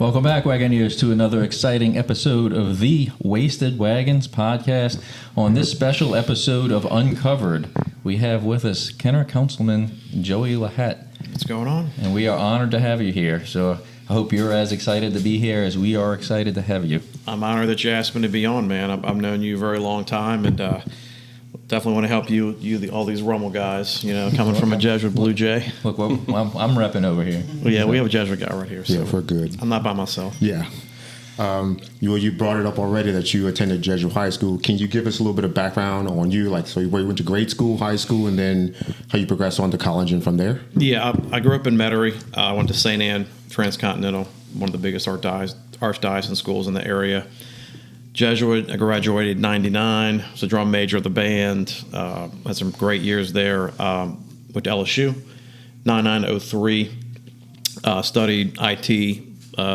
Welcome back, Wagoneers, to another exciting episode of the Wasted Wagons podcast. On this special episode of Uncovered, we have with us Kenner Councilman Joey LaHatte. What's going on? And we are honored to have you here. So I hope you're as excited to be here as we are excited to have you. I'm honored that you asked me to be on, man. I've known you a very long time, and definitely want to help all these Rummel guys, coming from a Jesuit Blue Jay. Look, well, I'm repping over here. Well, yeah, we have a Jesuit guy right here. So yeah, we're good. I'm not by myself. Yeah. You brought it up already that you attended Jesuit High School. Can you give us a little bit of background on you? So you went to grade school, high school, and then how you progressed on to college and from there? Yeah, I grew up in Metairie. I went to St. Anne Transcontinental, one of the biggest archdiocesan schools in the area. Jesuit, I graduated in 99, was a drum major of the band, had some great years there. Went to LSU, 99 to 03, studied IT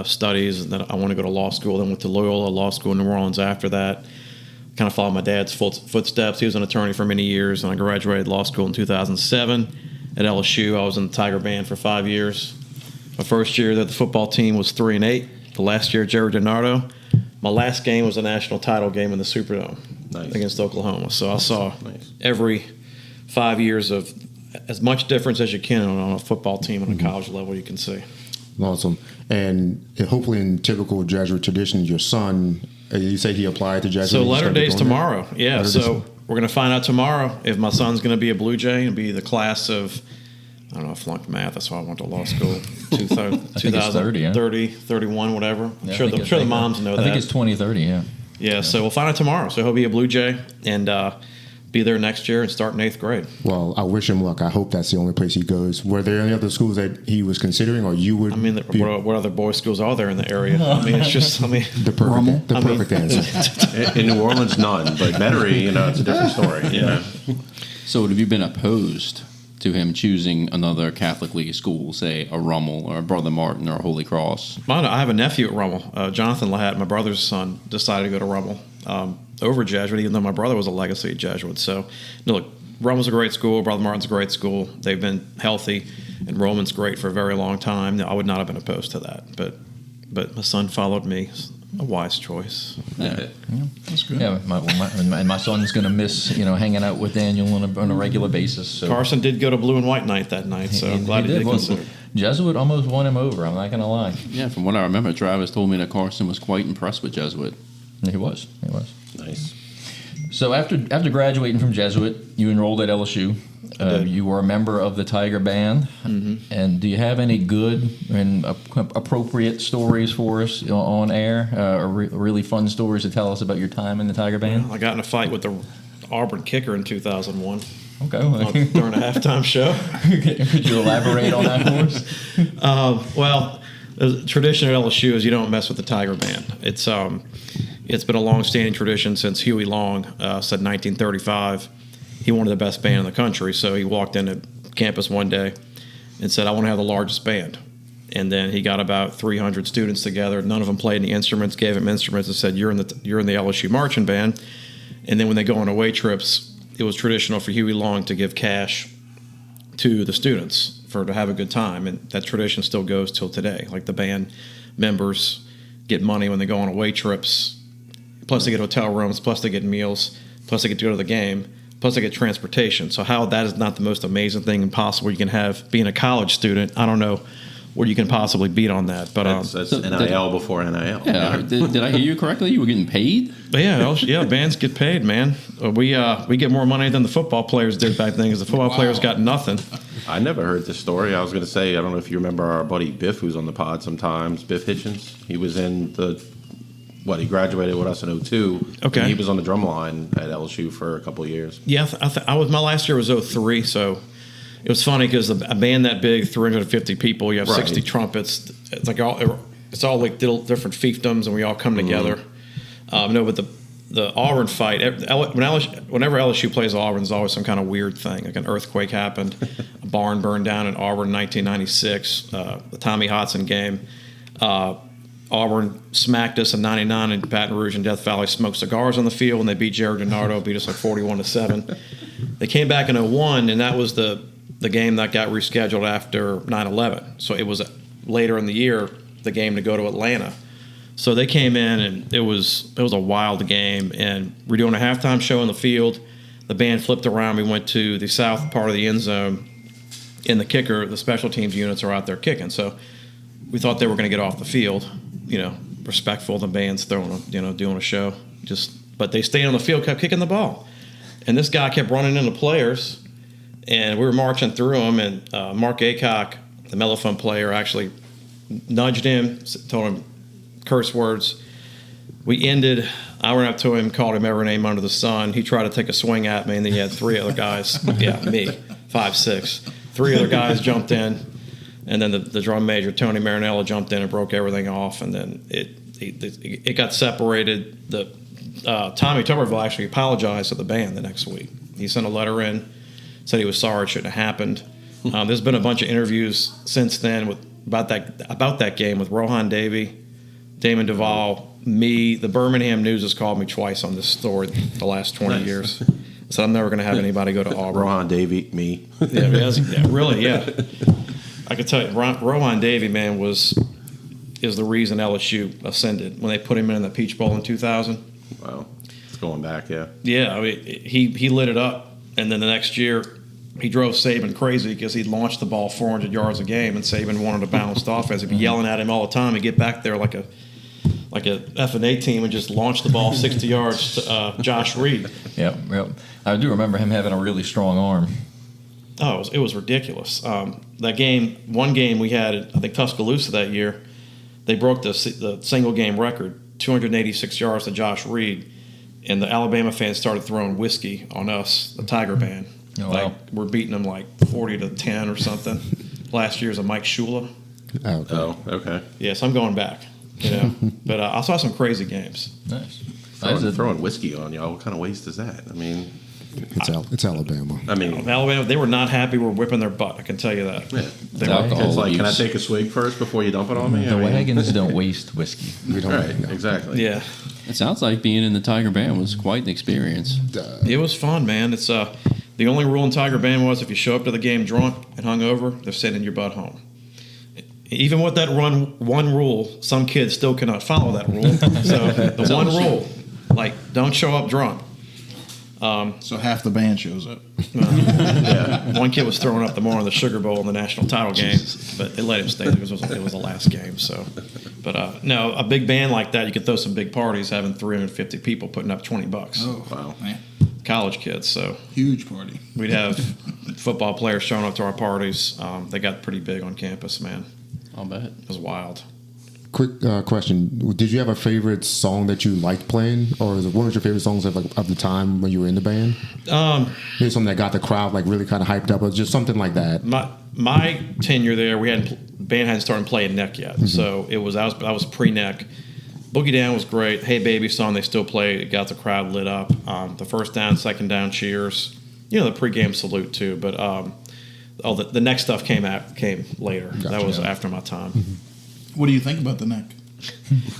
studies, and then I wanted to go to law school, then went to Loyola Law School in New Orleans after that. Kind of followed my dad's footsteps. He was an attorney for many years, and I graduated law school in 2007. At LSU, I was in the Tiger Band for 5 years. My first year that the football team was 3-8. The last year, Jerry DiNardo. My last game was a national title game in the Superdome against Oklahoma. So I saw every 5 years of as much difference as you can on a football team on a college level you can see. Awesome. And hopefully in typical Jesuit tradition, your son, you say he applied to Jesuit? So Letter Day's tomorrow. Yeah, so we're going to find out tomorrow if my son's going to be a Blue Jay and be the class of, I don't know, I flunked math. That's why I went to law school. 2030, 31, whatever. Yeah, I'm sure the moms know that. I think it's 2030, yeah. Yeah, so we'll find out tomorrow. So he'll be a Blue Jay and be there next year and start in 8th grade. Well, I wish him luck. I hope that's the only place he goes. Were there any other schools that he was considering, or you would? I mean, what other boys' schools are there in the area? I mean, it's just, the perfect answer. In New Orleans, none. But Metairie, it's a different story. Yeah. So have you been opposed to him choosing another Catholic League school, say a Rummel or a Brother Martin or a Holy Cross? I have a nephew at Rummel, Jonathan LaHatte, my brother's son, decided to go to Rummel over Jesuit, even though my brother was a legacy Jesuit. So, look, Rummel's a great school, Brother Martin's a great school. They've been healthy. Enrollment's great for a very long time. I would not have been opposed to that, but my son followed me. A wise choice. Yeah. That's good. Yeah, my son's going to miss, hanging out with Daniel on a regular basis. So. Carson did go to blue and white night that night, so I'm glad he did consider. Jesuit almost won him over, I'm not going to lie. Yeah, from what I remember, Travis told me that Carson was quite impressed with Jesuit. He was. Nice. So after graduating from Jesuit, you enrolled at LSU. You were a member of the Tiger Band. Mm-hmm. And do you have any good and appropriate stories for us on air, or really fun stories to tell us about your time in the Tiger Band? Well, I got in a fight with the Auburn kicker in 2001. Okay. During a halftime show. Could you elaborate on that for us? Well, the tradition at LSU is you don't mess with the Tiger Band. It's been a long-standing tradition since Huey Long said 1935. He wanted the best band in the country, so he walked into campus one day and said, I want to have the largest band. And then he got about 300 students together. None of them played any instruments, gave him instruments and said, you're in the LSU marching band. And then when they go on away trips, it was traditional for Huey Long to give cash to the students to have a good time. And that tradition still goes till today. Like the band members get money when they go on away trips, plus they get hotel rooms, plus they get meals, plus they get to go to the game, plus they get transportation. So how that is not the most amazing thing possible you can have being a college student, I don't know what you can possibly beat on that. But that's NIL before NIL. Yeah. Did I hear you correctly? You were getting paid? Yeah, bands get paid, man. We get more money than the football players did back then because the football players got nothing. I never heard this story. I was going to say, I don't know if you remember our buddy Biff, who's on the pod sometimes, Biff Hitchens. He was in he graduated with us in 2002. Okay. And he was on the drum line at LSU for a couple of years. Yeah, my last year was 2003, so it was funny because a band that big, 350 people, you have 60 trumpets. It's like it's all like different fiefdoms, and we all come together. But the Auburn fight, whenever LSU plays Auburn, there's always some kind of weird thing. Like an earthquake happened, a barn burned down in Auburn in 1996, the Tommy Hodson game. Auburn smacked us in 99 in Baton Rouge and Death Valley, smoked cigars on the field, and they beat Jerry DiNardo, beat us like 41-7. They came back in 2001, and that was the game that got rescheduled after 9/11. So it was later in the year, the game to go to Atlanta. So they came in, and it was a wild game. And we're doing a halftime show in the field. The band flipped around. We went to the south part of the end zone, and the special teams units are out there kicking. So we thought they were going to get off the field, respectful. The band's throwing, doing a show. But they stayed on the field, kept kicking the ball. And this guy kept running into players, and we were marching through them. And Mark Aycock, the mellophone player, actually nudged him, told him curse words. I went up to him, called him every name under the sun. He tried to take a swing at me, and then he had three other guys. Yeah, me, 5'6". Three other guys jumped in, and then the drum major, Tony Marinella, jumped in and broke everything off, and then it got separated. Tommy Tuberville actually apologized to the band the next week. He sent a letter in, said he was sorry, it shouldn't have happened. There's been a bunch of interviews since then about that game with Rohan Davey, Damon Duvall, me. The Birmingham News has called me twice on this story the last 20 years. So I'm never going to have anybody go to Auburn. Rohan Davey, me. Really. I could tell you, Rohan Davey, man, is the reason LSU ascended when they put him in the Peach Bowl in 2000. Wow, it's going back, yeah. Yeah, I mean, he lit it up, and then the next year he drove Saban crazy because he launched the ball 400 yards a game, and Saban wanted a balanced offense. He'd be yelling at him all the time. He'd get back there like a F&A team and just launch the ball 60 yards to Josh Reed. Yep. I do remember him having a really strong arm. Oh, it was ridiculous. One game we had, I think Tuscaloosa that year, they broke the single game record, 286 yards to Josh Reed, and the Alabama fans started throwing whiskey on us, the Tiger Band. Oh, wow. We're beating them 40-10 or something. Last year's a Mike Shula. Oh, okay. Yes, I'm going back. But I saw some crazy games. Nice. Throwing whiskey on y'all, what kind of waste is that? I mean, it's Alabama. I mean, Alabama, they were not happy we're whipping their butt. I can tell you that. Yeah. They No, were it's like, can I take a swig first before you dump it on me? The Wagons don't waste whiskey. We don't. Right, exactly. Yeah. It sounds like being in the Tiger Band was quite an experience. It was fun, man. It's the only rule in Tiger Band was if you show up to the game drunk and hungover, they're sending your butt home. Even with that one rule, some kids still cannot follow that rule. So the one rule, don't show up drunk. So half the band shows up. Yeah, one kid was throwing up the more in the Sugar Bowl in the national title game, but they let him stay because it was the last game. So, but no, a big band like that, you could throw some big parties, having 350 people putting up $20. Oh, Wow. man. College kids, so Huge party. we'd have football players showing up to our parties. They got pretty big on campus, man. I'll bet. It was wild. Quick question: did you have a favorite song that you liked playing, or what was your favorite songs of the time when you were in the band? Maybe something that got the crowd really kind of hyped up, or just something like that. My tenure there, band hadn't started playing neck yet, so I was pre-neck. Boogie Down was great. Hey Baby song they still play. It got the crowd lit up. The first down, second down cheers. The pregame salute too. But the next stuff came later. Gotcha. That was after my time. What do you think about the neck?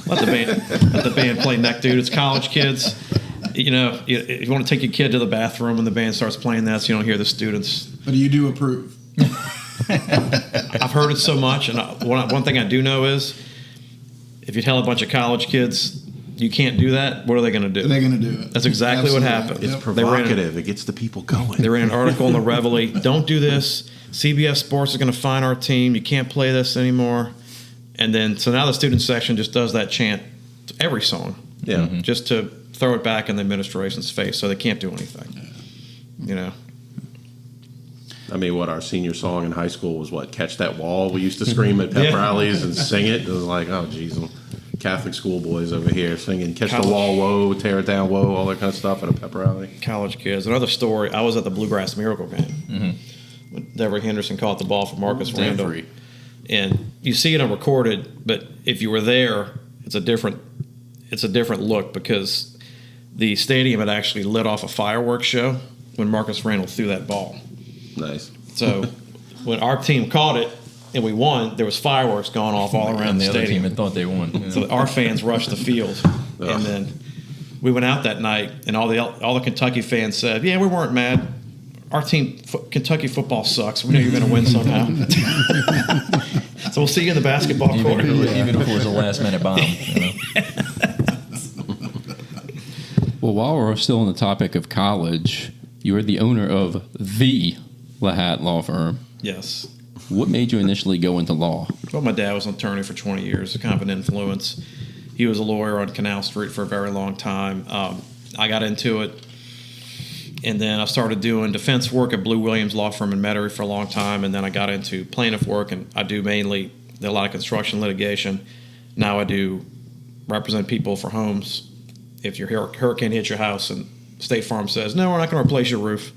Let the band play neck, dude. It's college kids. You want to take your kid to the bathroom when the band starts playing that, so you don't hear the students. But you do approve. I've heard it so much, and one thing I do know is, if you tell a bunch of college kids you can't do that, what are they going to do? They're going to do it. That's exactly what Absolutely. happened. It's Yep. provocative. It gets the people going. They ran an article in the Reveille. Don't do this. CBS Sports is going to fine our team. You can't play this anymore. And then, so now the student section just does that chant to every song. Yeah. Just to throw it back in the administration's face so they can't do anything. I mean, our senior song in high school was Catch That Wall. We used to scream at pep Yeah. rallies and sing it. It was like, oh, geez, Catholic schoolboys over here singing Catch College. the Wall, whoa, tear it down, whoa, all that kind of stuff at a pep rally. College kids. Another story, I was at the Bluegrass Miracle game. When Devery Henderson caught the ball from Marcus Randall. Devery. And you see it unrecorded, but if you were there, it's a different look because the stadium had actually lit off a fireworks show when Marcus Randall threw that ball. Nice. So when our team caught it and we won, there was fireworks going off all around And the the other team stadium. had thought they won. So our fans rushed the field, and then we went out that night, and all the Kentucky fans said, "Yeah, we weren't mad. Our team, Kentucky football sucks. We know you're going to win somehow." So we'll see you in the basketball court. Even if it was a last minute bomb. Well, while we're still on the topic of college, you are the owner of the LaHatte law firm. Yes. What made you initially go into law? Well, my dad was an attorney for 20 years, kind of an influence. He was a lawyer on Canal Street for a very long time. I got into it, and then I started doing defense work at Blue Williams Law Firm in Metairie for a long time, and then I got into plaintiff work, and I do mainly a lot of construction litigation. Now I do represent people for homes. If your hurricane hits your house and State Farm says, no, we're not going to replace your roof,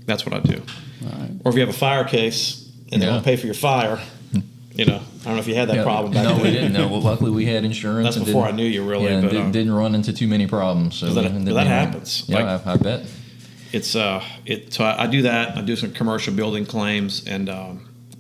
that's what I do. Right. Or if you have a fire case and they won't pay for your fire, I don't know if you had that problem back No, then. we didn't. No, well, luckily we had insurance. That's and before didn't- I knew you, really. Yeah, but didn't run into too many problems. So that happens. Yeah, I bet. it's so I do that. I do some commercial building claims and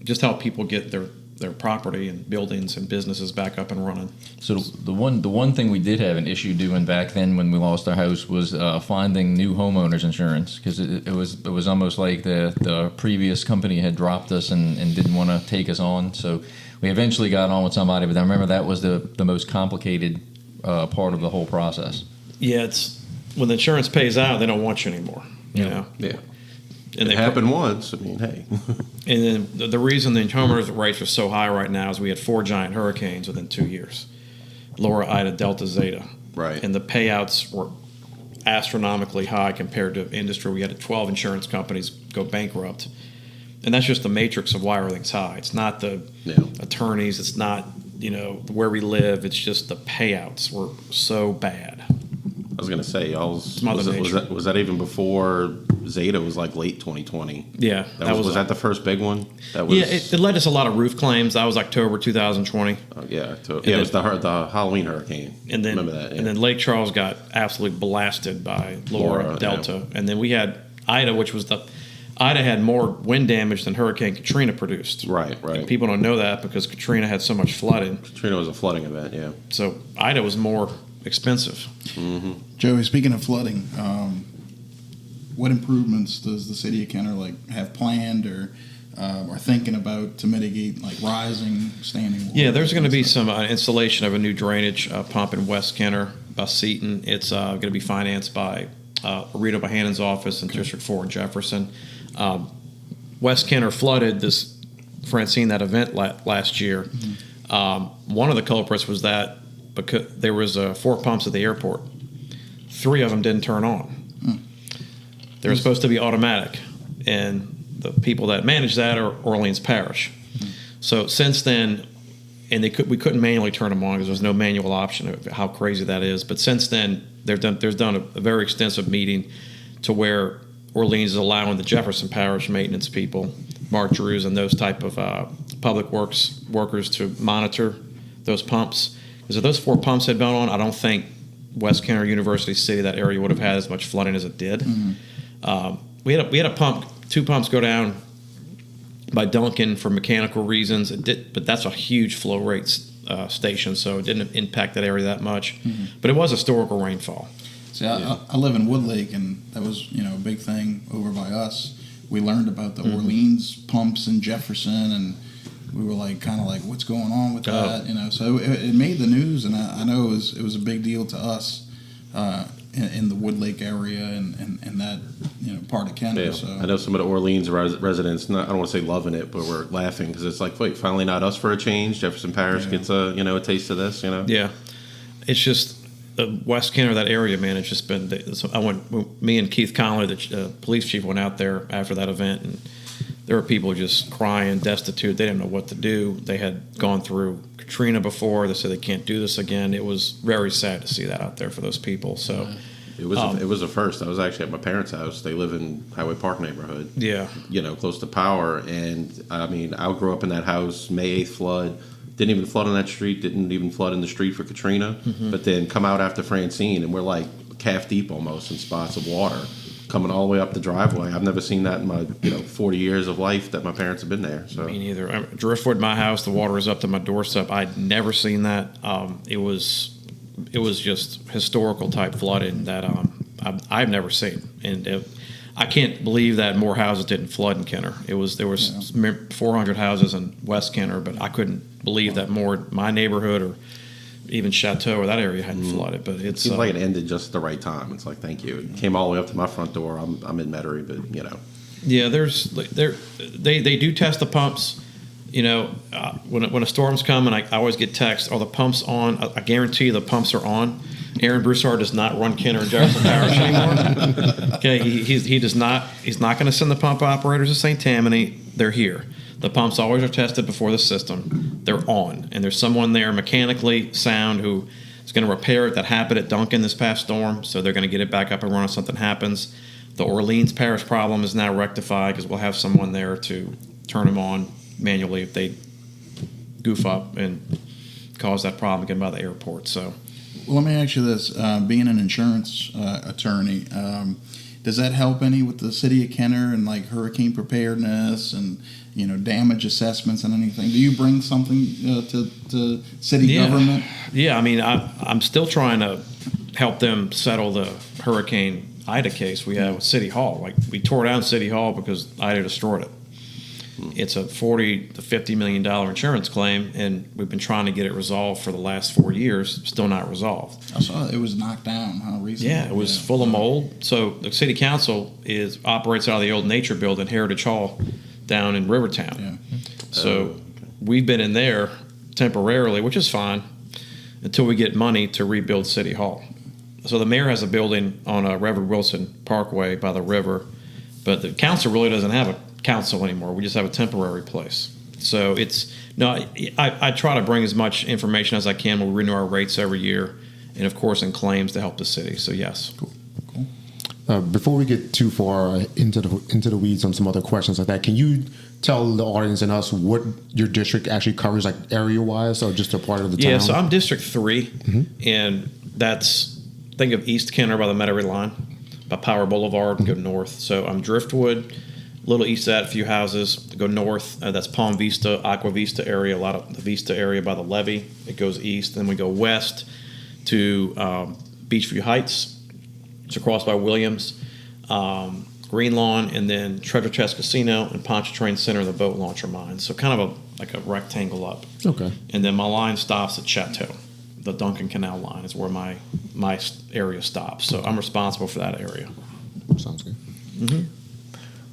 just help people get their property and buildings and businesses back up and running. So the one thing we did have an issue doing back then when we lost our house was finding new homeowners insurance, because it was almost like the previous company had dropped us and didn't want to take us on. So we eventually got on with somebody, but I remember that was the most complicated part of the whole process. Yeah, it's when the insurance pays out, they don't want you anymore. You know. Yeah. And It happened once. I mean, hey. And then the reason the homeowners rates are so high right now is we had 4 giant hurricanes within 2 years. Laura, Ida, Delta, Zeta. Right. And the payouts were astronomically high compared to industry. We had 12 insurance companies go bankrupt. And that's just the matrix of why everything's high. It's not the attorneys. It's not, where we live. It's just the payouts were so bad. I was going to say, y'all's Mother was that even before Zeta was like late 2020? Yeah. Was that the first big one? That was, Yeah, it led us a lot of roof claims. That was October 2020. It was the Halloween hurricane. And then, remember that? Yeah. And then Lake Charles got absolutely blasted by Laura, Delta. Yeah. And then we had Ida, Ida had more wind damage than Hurricane Katrina produced. Right. And people don't know that because Katrina had so much flooding. Katrina was a flooding event, yeah. So Ida was more expensive. Mm-hmm. Joey, speaking of flooding, what improvements does the city of Kenner have planned or thinking about to mitigate rising standing water? Yeah, there's going to be some installation of a new drainage pump in West Kenner by Seton. It's going to be financed by Rita Bohannon's office in District 4 in Jefferson. West Kenner flooded that event last year. Mm-hmm. One of the culprits was that because there was 4 pumps at the airport. 3 of them didn't turn on. They were supposed to be automatic, and the people that manage that are Orleans Parish. So since then, and we couldn't manually turn them on because there's no manual option of how crazy that is. But since then, there's done a very extensive meeting to where Orleans is allowing the Jefferson Parish maintenance people, Mark Drews, and those type of public works workers to monitor those pumps. Because if those 4 pumps had been on, I don't think West Kenner, University City, that area would have had as much flooding as it did. Mm-hmm. We had a pump, 2 pumps go down by Duncan for mechanical reasons. It did, but that's a huge flow rate station, so it didn't impact that area that much. Mm-hmm. But it was historical rainfall. See, I live in Woodlake, and that was a big thing over by us. We learned about the Orleans pumps in Jefferson, and we were kind of what's going on with that? So it made the news, and I know it was a big deal to us in the Woodlake area and that part of Kenner. Yeah. So I know some of the Orleans residents. I don't want to say loving it, but we're laughing because it's wait, finally not us for a change. Jefferson Parish gets a taste of this. Yeah, it's just West Kenner, that area, man. It's just been. Me and Keith Conley, the police chief, went out there after that event, and there were people just crying, destitute. They didn't know what to do. They had gone through Katrina before. They said they can't do this again. It was very sad to see that out there for those people. So it was a first. I was actually at my parents' house. They live in Highway Park neighborhood. Yeah, close to power. And I mean, I grew up in that house. May 8th flood. Didn't even flood on that street. Didn't even flood in the street for Katrina. Mm-hmm. But then come out after Francine, and we're calf deep almost in spots of water coming all the way up the driveway. I've never seen that in my 40 years of life that my parents have been there. So me neither. Driftwood, my house, the water was up to my doorstep. I'd never seen that. It was just historical type flooding that I've never seen. And I can't believe that more houses didn't flood in Kenner. There was 400 houses in West Kenner, but I couldn't believe that more my neighborhood or even Chateau or that area hadn't flooded. But It seems like it ended just at the right time. It's like, thank you. It came all the way up to my front door. I'm in Metairie, but Yeah, they do test the pumps. When a storm's coming, I always get texts, are the pumps on? I guarantee you the pumps are on. Aaron Broussard does not run Kenner and Jefferson Parish anymore. Okay, he does not. He's not going to send the pump operators to St. Tammany. They're here. The pumps always are tested before the system. They're on, and there's someone there mechanically sound who is going to repair it. That happened at Duncan this past storm, so they're going to get it back up and running if something happens. The Orleans Parish problem is now rectified because we'll have someone there to turn them on manually if they goof up and cause that problem again by the airport. So, well, let me ask you this: being an insurance attorney, does that help any with the city of Kenner and like hurricane preparedness and damage assessments and anything? Do you bring something to city government? Yeah, I mean, I'm still trying to help them settle the Hurricane Ida case we have with City Hall. Like, we tore down City Hall because Ida destroyed it. It's a $40 to $50 million insurance claim, and we've been trying to get it resolved for the last 4 years. Still not resolved. I saw it was knocked down recently. Yeah, it was full of mold. So the city council operates out of the old nature building, Heritage Hall, down in Rivertown. Yeah. So we've been in there temporarily, which is fine, until we get money to rebuild City Hall. So the mayor has a building on Reverend Wilson Parkway by the river, but the council really doesn't have a council anymore. We just have a temporary place. So I try to bring as much information as I can. We renew our rates every year, and of course in claims to help the city. So yes. Cool. Before we get too far into the weeds on some other questions like that, can you tell the audience and us what your district actually covers, like area wise, or just a part of the town? Yeah, so I'm District 3, and think of East Kenner by the Metairie line, by Power Boulevard, and go north. So I'm Driftwood, a little east of that, a few houses. Go north, that's Palm Vista, Aqua Vista area, a lot of the Vista area by the levee. It goes east. Then we go west to Beachview Heights. It's across by Williams, Green Lawn, and then Treasure Chest Casino and Pontchartrain Center, the boat launcher mine. So kind of like a rectangle up. Okay. And then my line stops at Chateau. The Duncan Canal line is where my area stops. So I'm responsible for that area. Sounds good. Mm-hmm.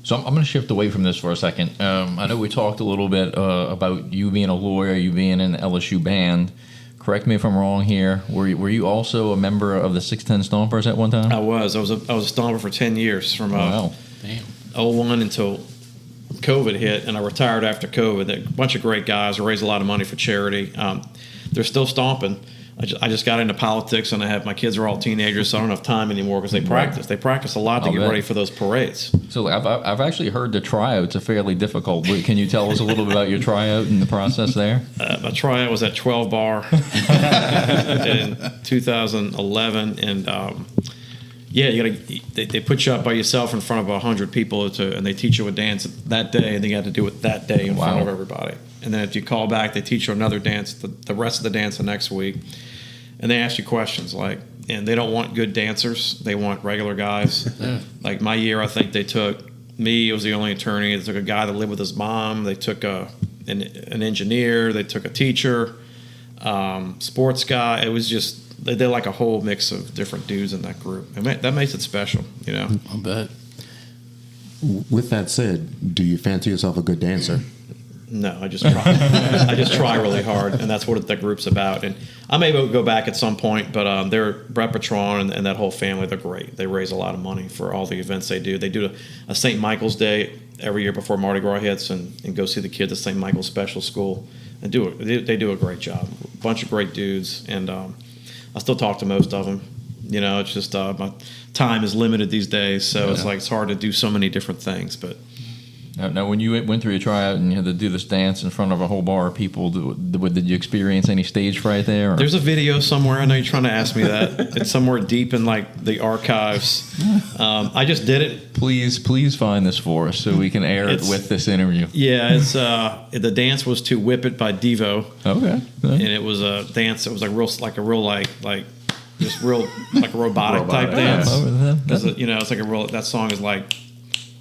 So I'm going to shift away from this for a second. I know we talked a little bit about you being a lawyer, you being in the LSU band. Correct me if I'm wrong here. Were you also a member of the 610 Stompers at one time? I was. I was a Stomper for 10 years from 01 until COVID hit, and I retired after COVID. A bunch of great guys. I raised a lot of money for charity. They're still stomping. I just got into politics, and my kids are all teenagers, so I don't have time anymore because they practice. They practice a lot to get ready for those parades. So I've actually heard the tryout's are fairly difficult. Can you tell us a little bit about your tryout and the process there? My tryout was at 12 Bar in 2011, and they put you up by yourself in front of 100 people, and they teach you a dance that day, and you got to do it that day in front of everybody. And then if you call back, they teach you another dance, the rest of the dance the next week. And they ask you questions and they don't want good dancers. They want regular guys. Like my year, I think they took me. It was the only attorney. They took a guy that lived with his mom. They took an engineer. They took a teacher, sports guy. It was just, they did like a whole mix of different dudes in that group. And that makes it special, I'll bet. With that said, do you fancy yourself a good dancer? No, I just try. I just try really hard, and that's what the group's about. And I may go back at some point, but they're Brett Patron and that whole family. They're great. They raise a lot of money for all the events they do. They do a St. Michael's Day every year before Mardi Gras hits, and go see the kids at St. Michael's Special School. And they do a great job. A bunch of great dudes, and I still talk to most of them. It's just my time is limited these days, so it's hard to do so many different things, but. Now, when you went through your tryout and you had to do this dance in front of a whole bar of people, did you experience any stage fright there? Or? There's a video somewhere. I know you're trying to ask me that. It's somewhere deep in the archives. I just did it. Please find this for us so we can air it with this interview. Yeah, it's the dance was to "Whip It" by Devo. Okay. And it was a dance that was a real robotic type dance. Because it's like that song is like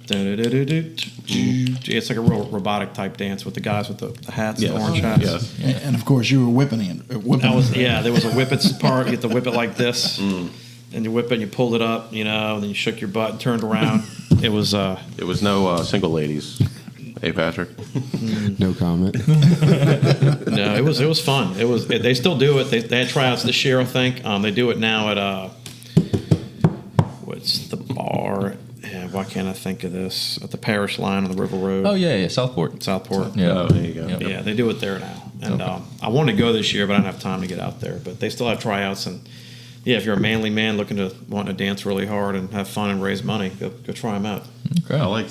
It's like a real robotic type dance with the guys with the hats, Yes. the orange hats. Yes. And of course, you were whipping it. There was a whip it part. You have to whip it like this, and you whip it and you pulled it up, then you shook your butt and turned around. It was no single ladies. Hey, Patrick. No comment. no, it was fun. They still do it. They had tryouts this year, I think. They do it now at what's the bar? Yeah, why can't I think of this? At the Parish Line on the River Road. Oh yeah, Southport. Yeah. Oh, there you go. Yep. Yeah, they do it there now. And I wanted to go this year, but I didn't have time to get out there. But they still have tryouts. And, if you're a manly man wanting to dance really hard and have fun and raise money, go try them out. Okay. I like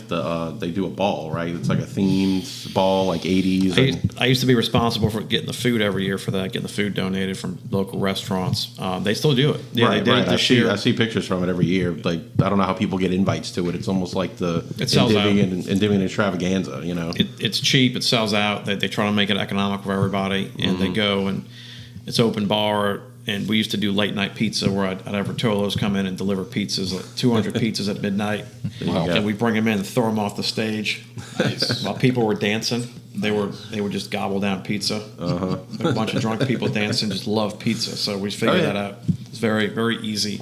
they do a ball, right? It's like a themed ball, like 80s. I used to be responsible for getting the food every year for that, getting the food donated from local restaurants. They still do it. Yeah, right, they did it this year. I see pictures from it every year. Like, I don't know how people get invites to it. It's almost like the It sells out. Endymion extravaganza, It's cheap. It sells out. They try to make it economical for everybody, and they go, and it's open bar. And we used to do late night pizza where I'd have Rotolo's come in and deliver pizzas, like 200 pizzas at midnight. Wow. And we bring them in and throw them off the stage. While people were dancing, they would just gobble down pizza. A bunch of drunk people dancing just love pizza. So we figured that out. It's very, very easy.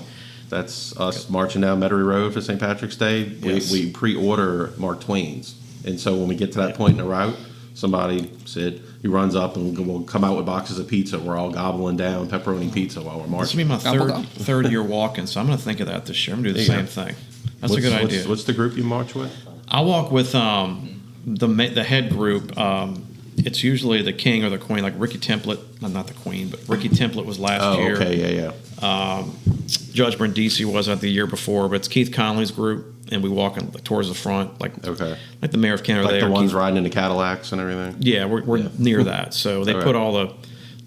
That's us marching down Metairie Road for St. Patrick's Day. Yes. We pre-order Mark Twain's. And so when we get to that point in the route, somebody said, he runs up and we'll come out with boxes of pizza. We're all gobbling down pepperoni pizza while we're This will marching. be my third year walking, so I'm going to think of that this year. I'm going to do the There you same thing. That's a good idea. What's the group you march with? I walk with the head group. It's usually the king or the queen, like Ricky Template. Not the queen, but Ricky Template was last year. Okay, yeah. Judge Brindisi was the year before, but it's Keith Conley's group, and we walk towards the front, like the mayor of Canada. Like there, the ones Keith, riding in the Cadillacs and everything? Yeah, we're near that. So they put all the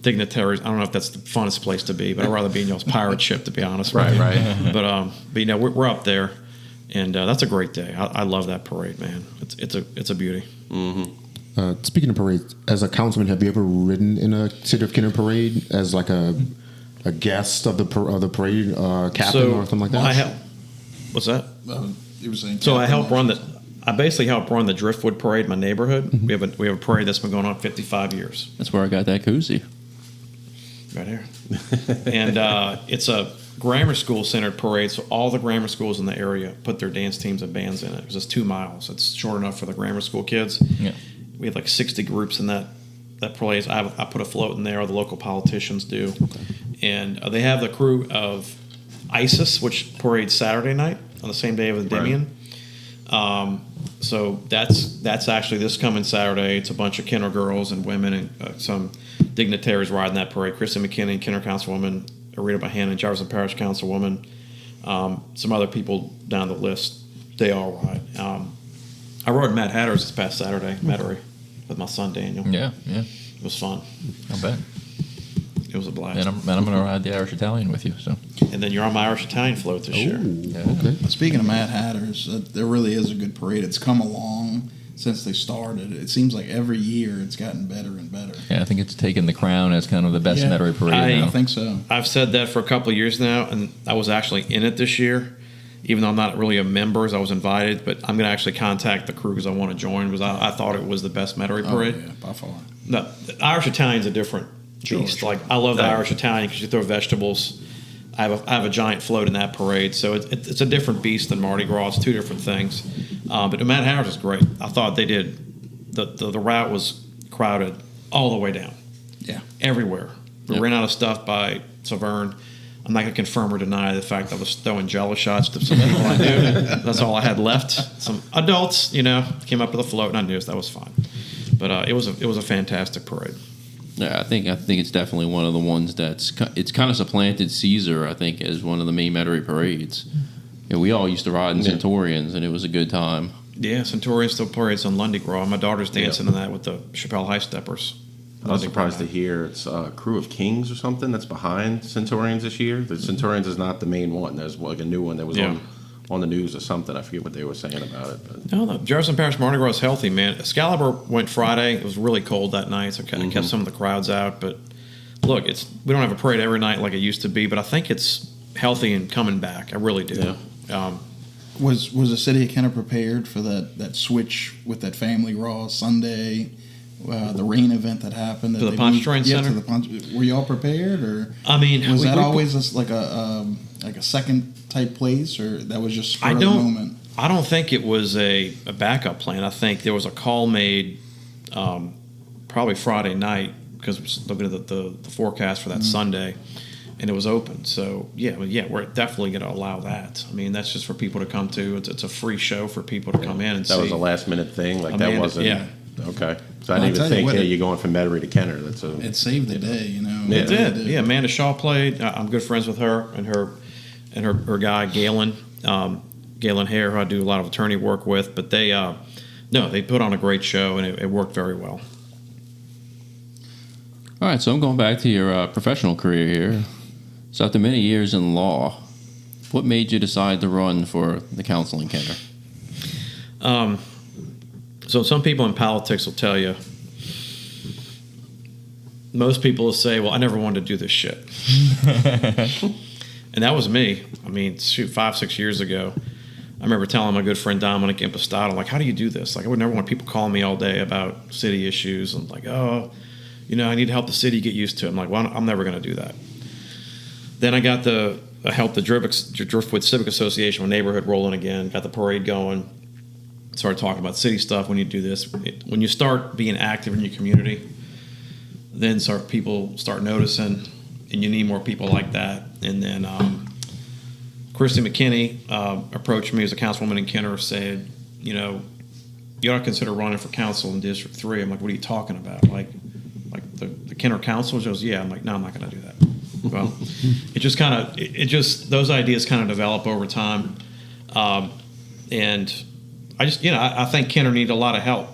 dignitaries. I don't know if that's the funnest place to be, but I'd rather be in y'all's pirate ship, to be honest. Right. But we're up there, and that's a great day. I love that parade, man. It's a beauty. Speaking of parades, as a councilman, have you ever ridden in a City of Kenner parade as like a guest of the parade captain or something like that? What's that? You were saying. So I basically help run the Driftwood Parade in my neighborhood. We have a parade that's been going on 55 years. That's where I got that koozie. Right here. And it's a grammar school centered parade, so all the grammar schools in the area put their dance teams and bands in it because it's 2 miles. It's short enough for the grammar school kids. Yeah. We have like 60 groups in that parade. I put a float in there, or the local politicians do. And they have the crew of ISIS, which parades Saturday night on the same day of Endymion. So that's actually this coming Saturday. It's a bunch of Kenner girls and women and some dignitaries riding that parade. Kristen McKinney, Kenner Councilwoman, Rita Bohannon, Jefferson Parish Councilwoman, some other people down the list. They all ride. I rode Mad Hatter's this past Saturday, Metairie, with my son Daniel. Yeah. It was fun. I bet. It was a blast. And I'm going to ride the Irish Italian with you. So. And then you're on my Irish Italian float this year. Okay. Speaking of Mad Hatters, there really is a good parade. It's come along since they started. It seems like every year it's gotten better and better. Yeah, I think it's taken the crown as kind of the best Metairie parade now. I think so. I've said that for a couple of years now, and I was actually in it this year. Even though I'm not really a member, as I was invited, but I'm going to actually contact the crew because I want to join because I thought it was the best Metairie parade. Oh, yeah, by far. No, the Irish Italian's a different beast. Like, I love the Irish Italian because you throw vegetables. I have a giant float in that parade, so it's a different beast than Mardi Gras. It's two different things. But Mad Hatter's is great. I thought they did the route was crowded all the way down. Yeah, everywhere. We ran out of stuff by Severn. I'm not going to confirm or deny the fact that I was throwing jello shots to some people I knew. That's all I had left. Some adults, came up with a float, and I knew that was fine. But it was a fantastic parade. Yeah, I think it's definitely one of the ones it's kind of supplanted Caesar, I think, as one of the main Metairie parades. Yeah, we all used to ride in Centurions, and it was a good time. Yeah, Centurion still parades on Lundy Gras. My daughter's dancing in that with the Chappelle High Steppers. I was surprised to hear it's a Crew of Kings or something that's behind Centurions this year. The Centurions is not the main one. There's like a new one that was on the news or something. I forget what they were saying about it. But. No, the Jefferson Parish Mardi Gras is healthy, man. Excalibur went Friday. It was really cold that night, so it kind of kept some of the crowds out. But look, we don't have a parade every night like it used to be, but I think it's healthy and coming back. I really do. Yeah. Was the city of Kenner prepared for that switch with that Family Raw Sunday, the rain event that happened? To the Pontchartrain Center? To the were y'all prepared, or I mean, was that always like a second type place, or that was just spur of the moment? I don't think it was a backup plan. I think there was a call made probably Friday night because we're looking at the forecast for that Sunday, and it was open. So we're definitely going to allow that. I mean, that's just for people to come to. It's a free show for people to come in and see. That was a last minute thing. Like Amanda, that wasn't. yeah. Okay. So I didn't even think, hey, you're going from Metairie to Kenner. That's It saved the day, you know. Yeah. It did. Yeah, Amanda Shaw played. I'm good friends with her and her guy Galen. Galen Hare, who I do a lot of attorney work with, but they put on a great show and it worked very well. All right, so I'm going back to your professional career here. So after many years in law, what made you decide to run for the council in Kenner? So some people in politics will tell you, most people will say, well, I never wanted to do this shit. And that was me. I mean, 5-6 years ago. I remember telling my good friend Dominic Impastato, like, how do you do this? Like, I would never want people calling me all day about city issues and like, oh, I need to help the city get used to it. I'm like, well, I'm never going to do that. Then I got I helped the Driftwood Civic Association with neighborhood rolling again, got the parade going, started talking about city stuff when you do this. When you start being active in your community, then people start noticing, and you need more people like that. And then Christy McKinney approached me as a councilwoman in Kenner, said, you ought to consider running for council in District 3. I'm like, what are you talking about? Like the Kenner Council? She goes, yeah. I'm like, no, I'm not going to do that. Well, those ideas kind of develop over time. And I just, I think Kenner needs a lot of help.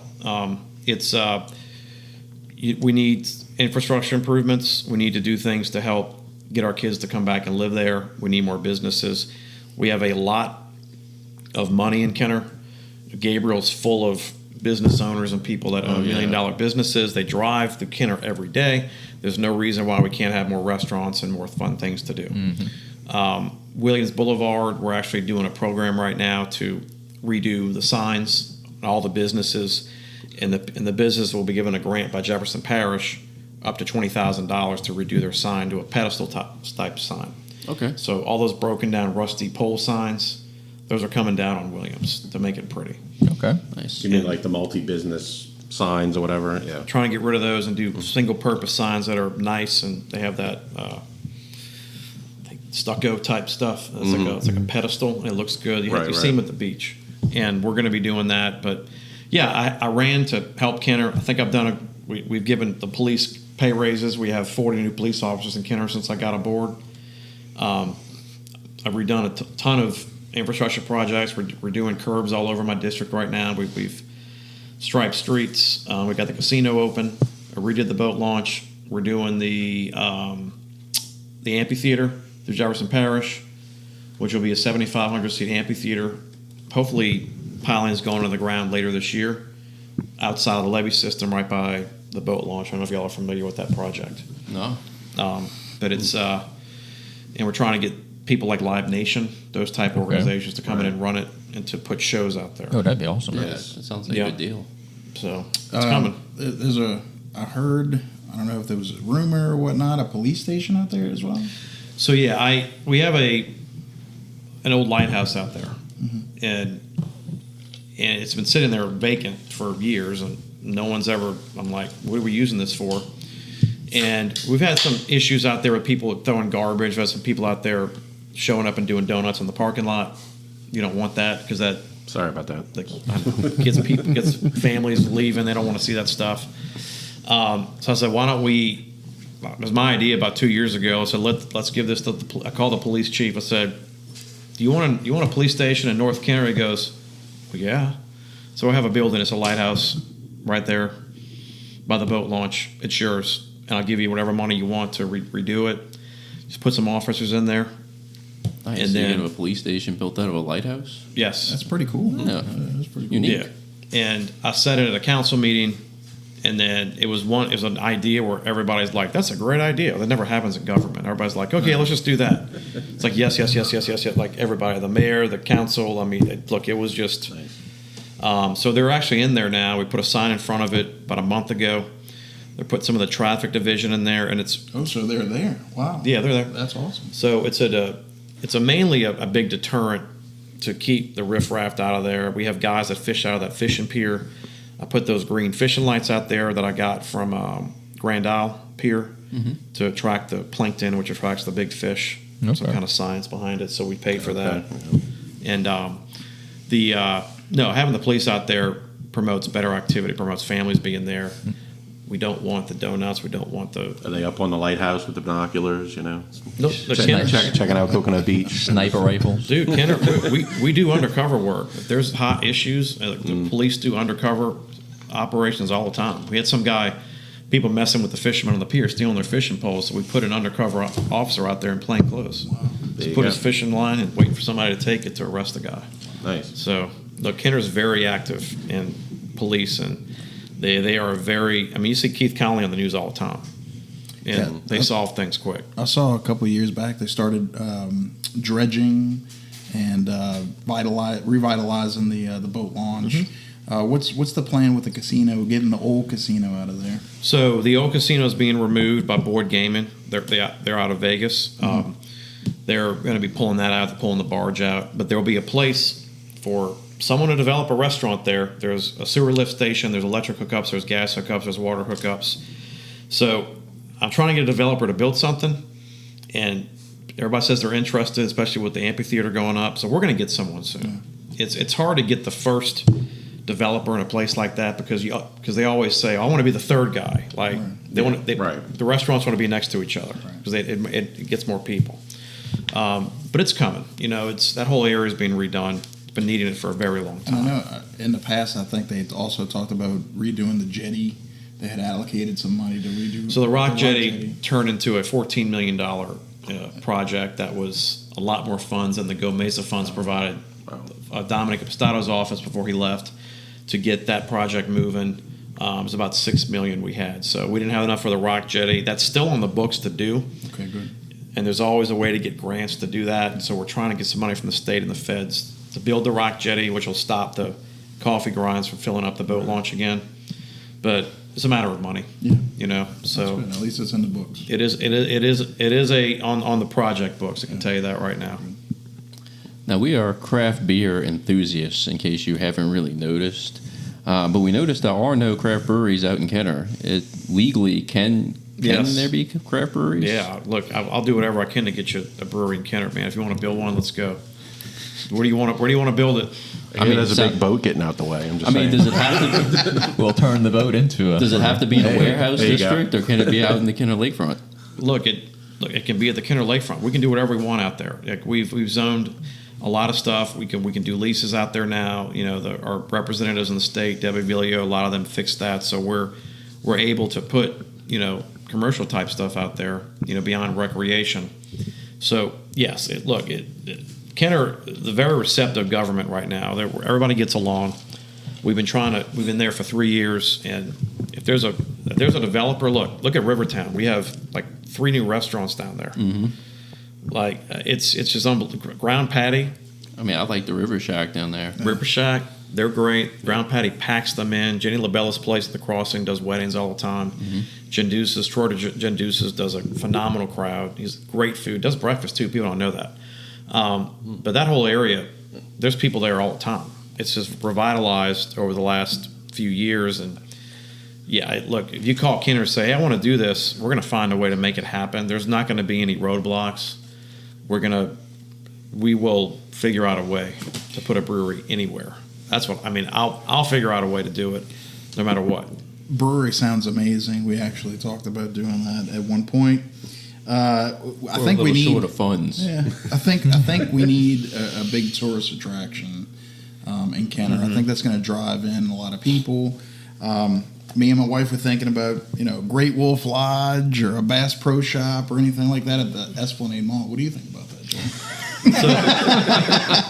We need infrastructure improvements. We need to do things to help get our kids to come back and live there. We need more businesses. We have a lot of money in Kenner. Gabriel's full of business owners and people that own $1 million businesses. They drive through Kenner every day. There's no reason why we can't have more restaurants and more fun things to do. Mm-hmm. Williams Boulevard, we're actually doing a program right now to redo the signs, all the businesses, and the business will be given a grant by Jefferson Parish up to $20,000 to redo their sign to a pedestal type sign. Okay. So all those broken down rusty pole signs, those are coming down on Williams to make it pretty. Okay. Nice. You mean like the multi-business signs or whatever? Yeah. Trying to get rid of those and do single-purpose signs that are nice, and they have that stucco type stuff. It's like a pedestal, and it looks good. You see them at the beach, and we're going to be doing that. But yeah, I ran to help Kenner. I think I've done we've given the police pay raises. We have 40 new police officers in Kenner since I got aboard. I've redone a ton of infrastructure projects. We're doing curbs all over my district right now. We've striped streets. We got the casino open. I redid the boat launch. We're doing the amphitheater through Jefferson Parish, which will be a 7,500 seat amphitheater. Hopefully, piling's going to the ground later this year, outside of the levee system, right by the boat launch. I don't know if y'all are familiar with that project. No. But it's and we're trying to get people like Live Nation, those type of organizations, to come in and run it and to put shows out there. Oh, that'd be awesome. Yes, that sounds like a good deal. So it's coming. I heard, I don't know if there was a rumor or whatnot, a police station out there as well. So yeah, we have an old lighthouse out there, and it's been sitting there vacant for years, and no one's ever. I'm like, what are we using this for? And we've had some issues out there with people throwing garbage. We've had some people out there showing up and doing donuts in the parking lot. You don't want that because that. Sorry about that. Like, gets families leaving. They don't want to see that stuff. So I said, why don't we? It was my idea about 2 years ago. I said, let's give this to I called the police chief. I said, do you want a police station in North Kenner? He goes, well, yeah. So I have a building. It's a lighthouse right there by the boat launch. It's yours. And I'll give you whatever money you want to redo it. Just put some officers in there. Nice. And so then you have a police station built out of a lighthouse? Yes. That's pretty cool. Yeah. That's pretty cool. Unique. Yeah. And I said it at a council meeting, And then it was an idea where everybody's like, that's a great idea. That never happens in government. Everybody's like, okay, let's just do that. It's like, yes. Like everybody, the mayor, the council. I mean, look, it was just, so they're actually in there now. We put a sign in front of it about a month ago. They put some of the traffic division in there, and it's. Oh, so they're there. Wow. Yeah, they're there. That's awesome. So it's mainly a big deterrent to keep the riffraff out of there. We have guys that fish out of that fishing pier. I put those green fishing lights out there that I got from Grand Isle Pier to attract the plankton, which attracts the big fish. Okay. Some kind of science behind it, so we paid for that. And having the police out there promotes better activity, promotes families being there. We don't want the donuts. We don't want the. Are they up on the lighthouse with the binoculars? No, Checking out Coconut Beach. Sniper rifles. Dude, Kenner, we do undercover work. If there's hot issues, the police do undercover operations all the time. We had some guy, people messing with the fishermen on the pier, stealing their fishing poles, so we put an undercover officer out there in plain clothes. Wow. Just put his fishing line and wait for somebody to take it to arrest the guy. Nice. So, look, Kenner's very active in police, and they are very, I mean, you see Keith Connolly on the news all the time. And they solve things quick. I saw a couple of years back they started dredging and revitalizing the boat launch. What's the plan with the casino? Getting the old casino out of there? So the old casino is being removed by Board Gaming. They're out of Vegas. They're going to be pulling that out. They're pulling the barge out. But there will be a place for someone to develop a restaurant there. There's a sewer lift station. There's electric hookups. There's gas hookups. There's water hookups. So I'm trying to get a developer to build something, and everybody says they're interested, especially with the amphitheater going up. So we're going to get someone soon. It's hard to get the first developer in a place like that because they always say, I want to be the third guy. Like the restaurants want to be next to each other because it gets more people. But it's coming. You know, that whole area is being redone. It's been needing it for a very long time. And I know in the past, I think they also talked about redoing the jetty. They had allocated some money to redo. So the Rock Jetty turned into a $14 million project that was a lot more funds than the Go Mesa funds provided. Dominic Apostato's office before he left to get that project moving. It was about $6 million we had. So we didn't have enough for the Rock Jetty. That's still on the books to do. Okay, good. And there's always a way to get grants to do that. And so we're trying to get some money from the state and the feds to build the Rock Jetty, which will stop the coffee grinds from filling up the boat launch again. But it's a matter of money, you know. So at least it's in the books. It is on the project books. I can tell you that right now. Now we are craft beer enthusiasts, in case you haven't really noticed. But we noticed there are no craft breweries out in Kenner. Legally, can there be craft breweries? Yeah. Look, I'll do whatever I can to get you a brewery in Kenner, man. If you want to build one, let's go. Where do you want to build it? There's a big boat getting out the way. I'm just saying. Does it have to? We'll turn the boat into a. Does it have to be in a warehouse district, or can it be out in the Kenner Lakefront? Look, it can be at the Kenner Lakefront. We can do whatever we want out there. Like we've zoned a lot of stuff. We can do leases out there now. You know, our representatives in the state, Debbie Villio, a lot of them fixed that. So we're able to put commercial type stuff out there. Beyond recreation. So yes, Kenner, the very receptive government right now. Everybody gets along. We've been there for 3 years, and if there's a developer, look at Rivertown. We have like 3 new restaurants down there. Mm-hmm. Like it's just unbelievable. Ground Patty. I like the River Shack down there. River Shack, they're great. Ground Patty packs them in. Jenny LaBella's place at the Crossing does weddings all the time. Mm-hmm. Troy Genduce's does a phenomenal crowd. He's great food. Does breakfast too. People don't know that. But that whole area, there's people there all the time. It's just revitalized over the last few years. And look, if you call Kenner and say, hey, I want to do this, we're going to find a way to make it happen. There's not going to be any roadblocks. We will figure out a way to put a brewery anywhere. That's what I'll figure out a way to do it no matter what. Brewery sounds amazing. We actually talked about doing that at one point. I think we need short of funds. Yeah, I think we need a big tourist attraction in Kenner. Mm-hmm. I think that's going to drive in a lot of people. Me and my wife were thinking about Great Wolf Lodge or a Bass Pro Shop or anything like that at the Esplanade Mall. What do you think about that, Joe?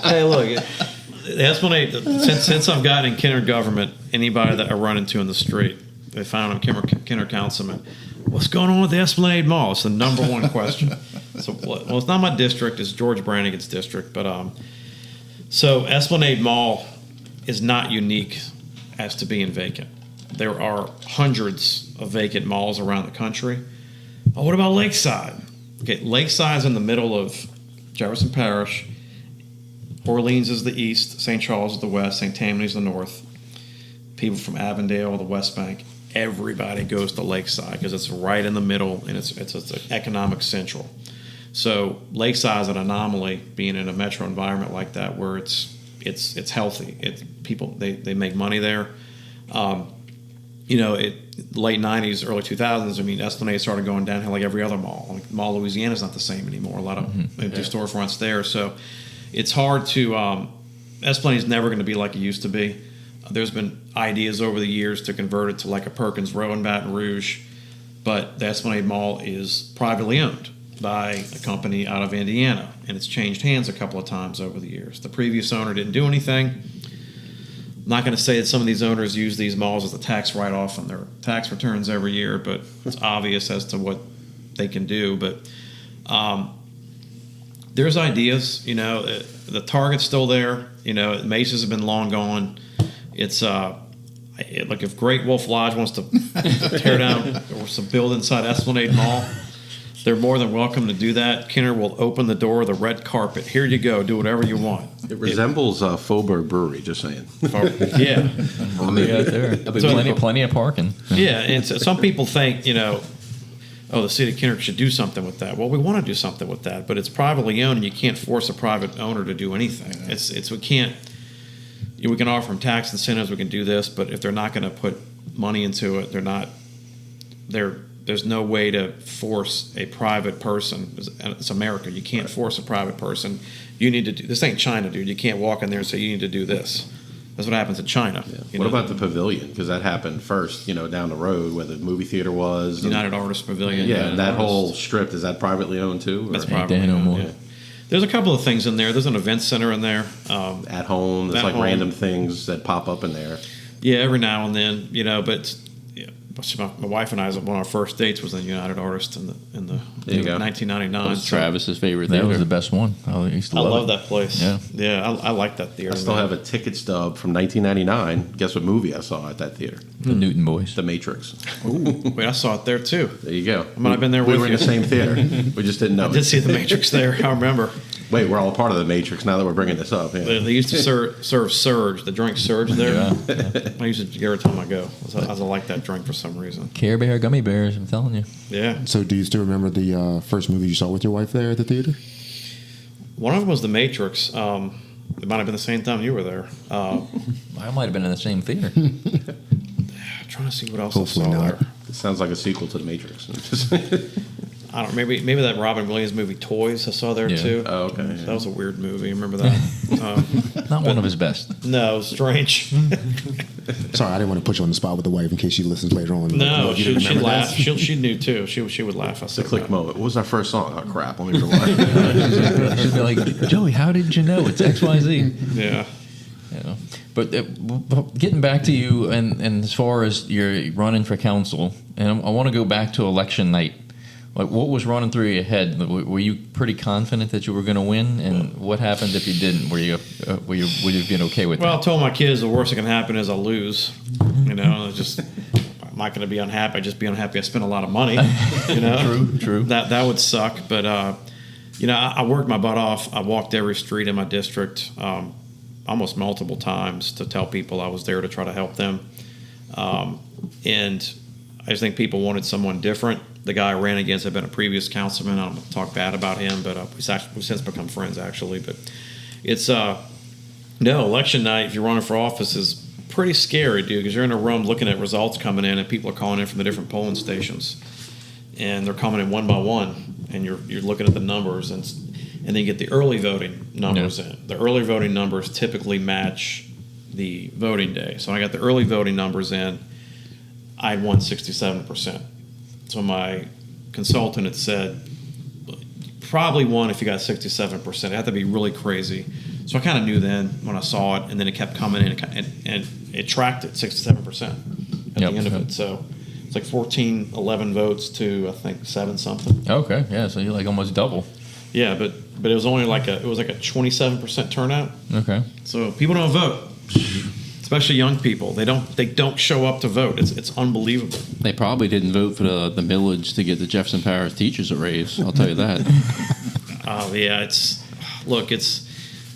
Hey, look, the Esplanade. Since I've gotten in Kenner government, anybody that I run into in the street, they found him, Kenner Councilman. What's going on with the Esplanade Mall? It's the number one question. So, well, it's not my district. It's George Brannigan's district. But so Esplanade Mall is not unique as to being vacant. There are hundreds of vacant malls around the country. Oh, what about Lakeside? Okay, Lakeside's in the middle of Jefferson Parish. Orleans is the east, St. Charles is the west, St. Tammany's the north. People from Avondale, the West Bank, everybody goes to Lakeside because it's right in the middle and it's an economic central. So Lakeside is an anomaly, being in a metro environment like that where it's healthy. It's people they make money there. Late 90s, early 2000s. I mean, Esplanade started going downhill like every other mall. Like Mall Louisiana is not the same anymore. A lot of empty storefronts there. So it's hard to. Esplanade is never going to be like it used to be. There's been ideas over the years to convert it to like a Perkins Row in Baton Rouge, but the Esplanade Mall is privately owned by a company out of Indiana, and it's changed hands a couple of times over the years. The previous owner didn't do anything. I'm not going to say that some of these owners use these malls as a tax write-off on their tax returns every year, but it's obvious as to what they can do. But there's ideas. The Target's still there. Macy's have been long gone. It's like if Great Wolf Lodge wants to tear down or to build inside Esplanade Mall, they're more than welcome to do that. Kenner will open the door, the red carpet. Here you go. Do whatever you want. It resembles Faubourg Brewery, just saying. Yeah. I mean, out there. Plenty of parking. Yeah, and so some people think, the city of Kenner should do something with that. Well, we want to do something with that, but it's privately owned, and you can't force a private owner to do anything. We can't. We can offer them tax incentives. We can do this, but if they're not going to put money into it, there's no way to force a private person. It's America. You can't force a private person. You need to do this. Ain't China, dude. You can't walk in there and say you need to do this. That's what happens in China. Yeah. What about the pavilion? Because that happened first, down the road where the movie theater was. United Artists Pavilion. Yeah, and that whole strip, is that privately owned too? That's privately owned. Yeah. There's a couple of things in there. There's an event center in there. At home, there's like random things that pop up in there. Yeah, every now and then, but my wife and I, one of our first dates was in United Artists in the 1999. That was Travis's favorite That theater. was the best one. I used to love it. that place. Yeah, I like that theater. I still have a ticket stub from 1999. Guess what movie I saw at that theater? The Newton Boys. The Matrix. Wait, I saw it there too. There you go. I might have been there we with were you. in the same theater. We just didn't know. I did see the Matrix there. I remember. Wait, we're all a part of the Matrix now that we're bringing this up. Yeah. They used to serve Surge, the drink Surge there. Yeah. I used to every time I go. I like that drink for some reason. Care Bear gummy bears, I'm telling you. Yeah. So do you still remember the first movie you saw with your wife there at the theater? One of them was The Matrix. It might have been the same time you were there. I might have been in the same theater. I'm trying to see what else Hopefully I saw not. there. It sounds like a sequel to The Matrix. I don't. Maybe that Robin Williams movie Toys I saw there too. Oh, okay. Yeah. That was a weird movie. Remember that? Not one of his best. No, it was strange. Sorry, I didn't want to put you on the spot with the wife in case she listens later on. No, You didn't she'd remember that? laugh. She knew too. She would laugh. I The said click that. moment. What was our first song? Oh, crap. Let me rewind. She'd be like, Joey, how did you know? It's XYZ. Yeah. But getting back to you, and as far as you're running for council, and I want to go back to election night. Like, what was running through your head? Were you pretty confident that you were going to win? And what happened if you didn't? Would you have been okay with Well, I that? told my kids the worst that can happen is I'll lose. I'm not going to be unhappy. I just be unhappy I spent a lot of money. True. That would suck. But I worked my butt off. I walked every street in my district almost multiple times to tell people I was there to try to help them. And I just think people wanted someone different. The guy I ran against had been a previous councilman. I don't talk bad about him, but we've since become friends, actually. But it's election night, if you're running for office, is pretty scary, dude, because you're in a room looking at results coming in, and people are calling in from the different polling stations, and they're coming in one by one, and you're looking at the numbers, and then you get the early voting numbers in. The early voting numbers typically match the voting day. So when I got the early voting numbers in, I'd won 67%. So my consultant had said, probably won if you got 67%. It had to be really crazy. So I kind of knew then when I saw it, and then it kept coming in, and it tracked it 67%. at Yep. the end of it. So it's like 11 votes to I think 7 something. Okay, yeah, so you're like almost double. Yeah, but it was only like a 27% turnout. Okay. So people don't vote, especially young people. They don't show up to vote. It's unbelievable. They probably didn't vote for the millage to get the Jefferson Parish teachers a raise. I'll tell you that. Oh yeah, it's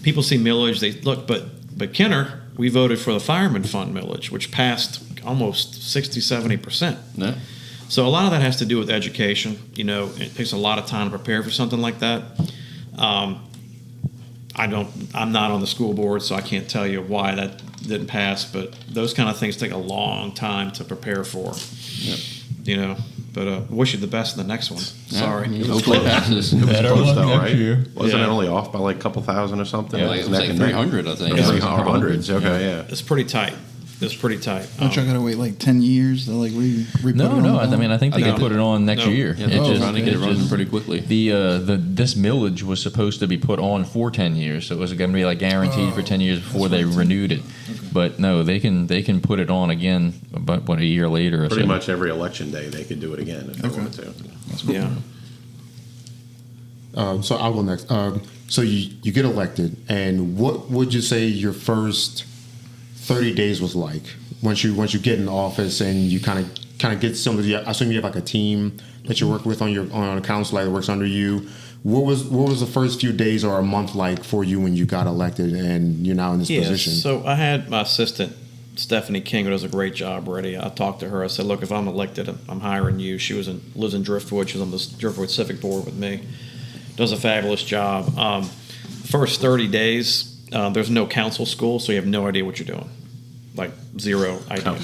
people see millage. They look, but Kenner, we voted for the fireman fund millage, which passed almost 60-70%. No. So a lot of that has to do with education. You know, it takes a lot of time to prepare for something like that. I'm not on the school board, so I can't tell you why that didn't pass. But those kind of things take a long time to prepare for. Yep. You know, but wish you the best in the next one. Sorry. Yeah, hopefully it passes. It was Better close luck though, next right? year. Wasn't Yeah. it only off by like a couple thousand or something? Yeah, Like, it was neck like and neck. 300, I think. It was like Yeah. hundreds. Okay, yeah. It's pretty tight. It's pretty tight. Don't y'all gotta wait like 10 years to like re-put it No, on no. the I mean, I think they No. could put it on next No. year. Yeah, they're It trying to get it running pretty quickly. This millage was supposed to be put on for 10 years, so it was going to be like guaranteed for 10 years before they renewed it. But no, they can put it on again, about a year later. Or Pretty so. much every election day they could do it again if they wanted to. Yeah. So I'll go next. So you get elected, and what would you say your first 30 days was like once you get in office and you kind of get some of the? I assume you have like a team that you work with on a council that works under you. What was the first few days or a month like for you when you got elected and you're now in this position? So I had my assistant Stephanie King, who does a great job already. I talked to her. I said, "Look, if I'm elected, I'm hiring you." She lives in Driftwood. She's on the Driftwood Civic Board with me. Does a fabulous job. First 30 days, there's no council school, so you have no idea what you're doing. Like zero idea.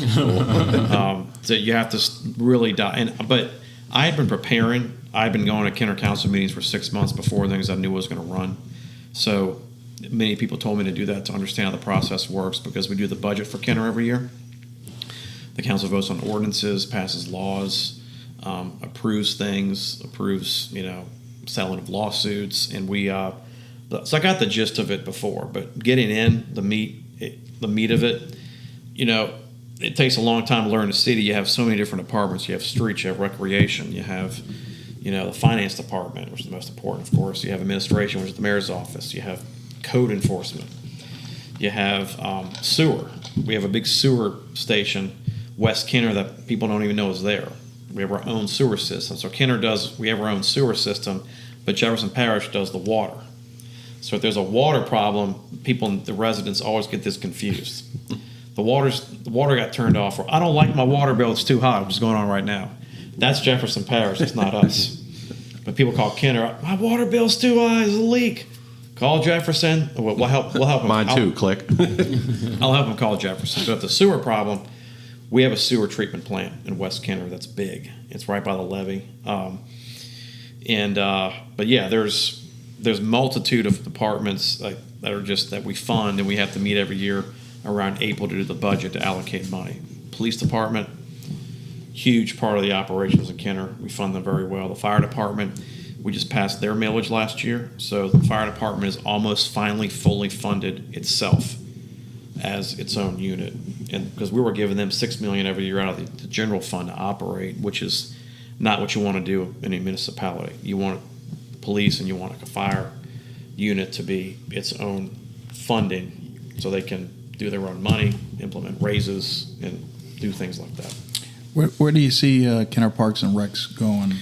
So you have to really dive. But I had been preparing. I'd been going to Kenner Council meetings for 6 months before things I knew I was going to run. So many people told me to do that to understand how the process works, because we do the budget for Kenner every year. The council votes on ordinances, passes laws, approves things, approves, settling of lawsuits, and we. So I got the gist of it before, but getting in the meat of it, it takes a long time to learn the city. You have so many different departments. You have streets, you have recreation, you have, the finance department, which is the most important, of course. You have administration, which is the mayor's office. You have code enforcement. You have sewer. We have a big sewer station, West Kenner, that people don't even know is there. We have our own sewer system. So we have our own sewer system, but Jefferson Parish does the water. So if there's a water problem, the residents always get this confused. The water got turned off, or I don't like my water bill, it's too high, which is going on right now. That's Jefferson Parish, it's not us. But people call Kenner, my water bill's too high, there's a leak. Call Jefferson, we'll help them. Mine too, click. I'll help them call Jefferson. But if the sewer problem, we have a sewer treatment plant in West Kenner that's big. It's right by the levee. But yeah, there's multitude of departments that we fund, and we have to meet every year around April to do the budget to allocate money. Police department, huge part of the operations in Kenner. We fund them very well. The fire department, we just passed their millage last year, so the fire department is almost finally fully funded itself as its own unit, and because we were giving them $6 million every year out of the general fund to operate, which is not what you want to do in a municipality. You want police and you want a fire unit to be its own funding, so they can do their own money, implement raises, and do things like that. Where do you see Kenner Parks and Recs going?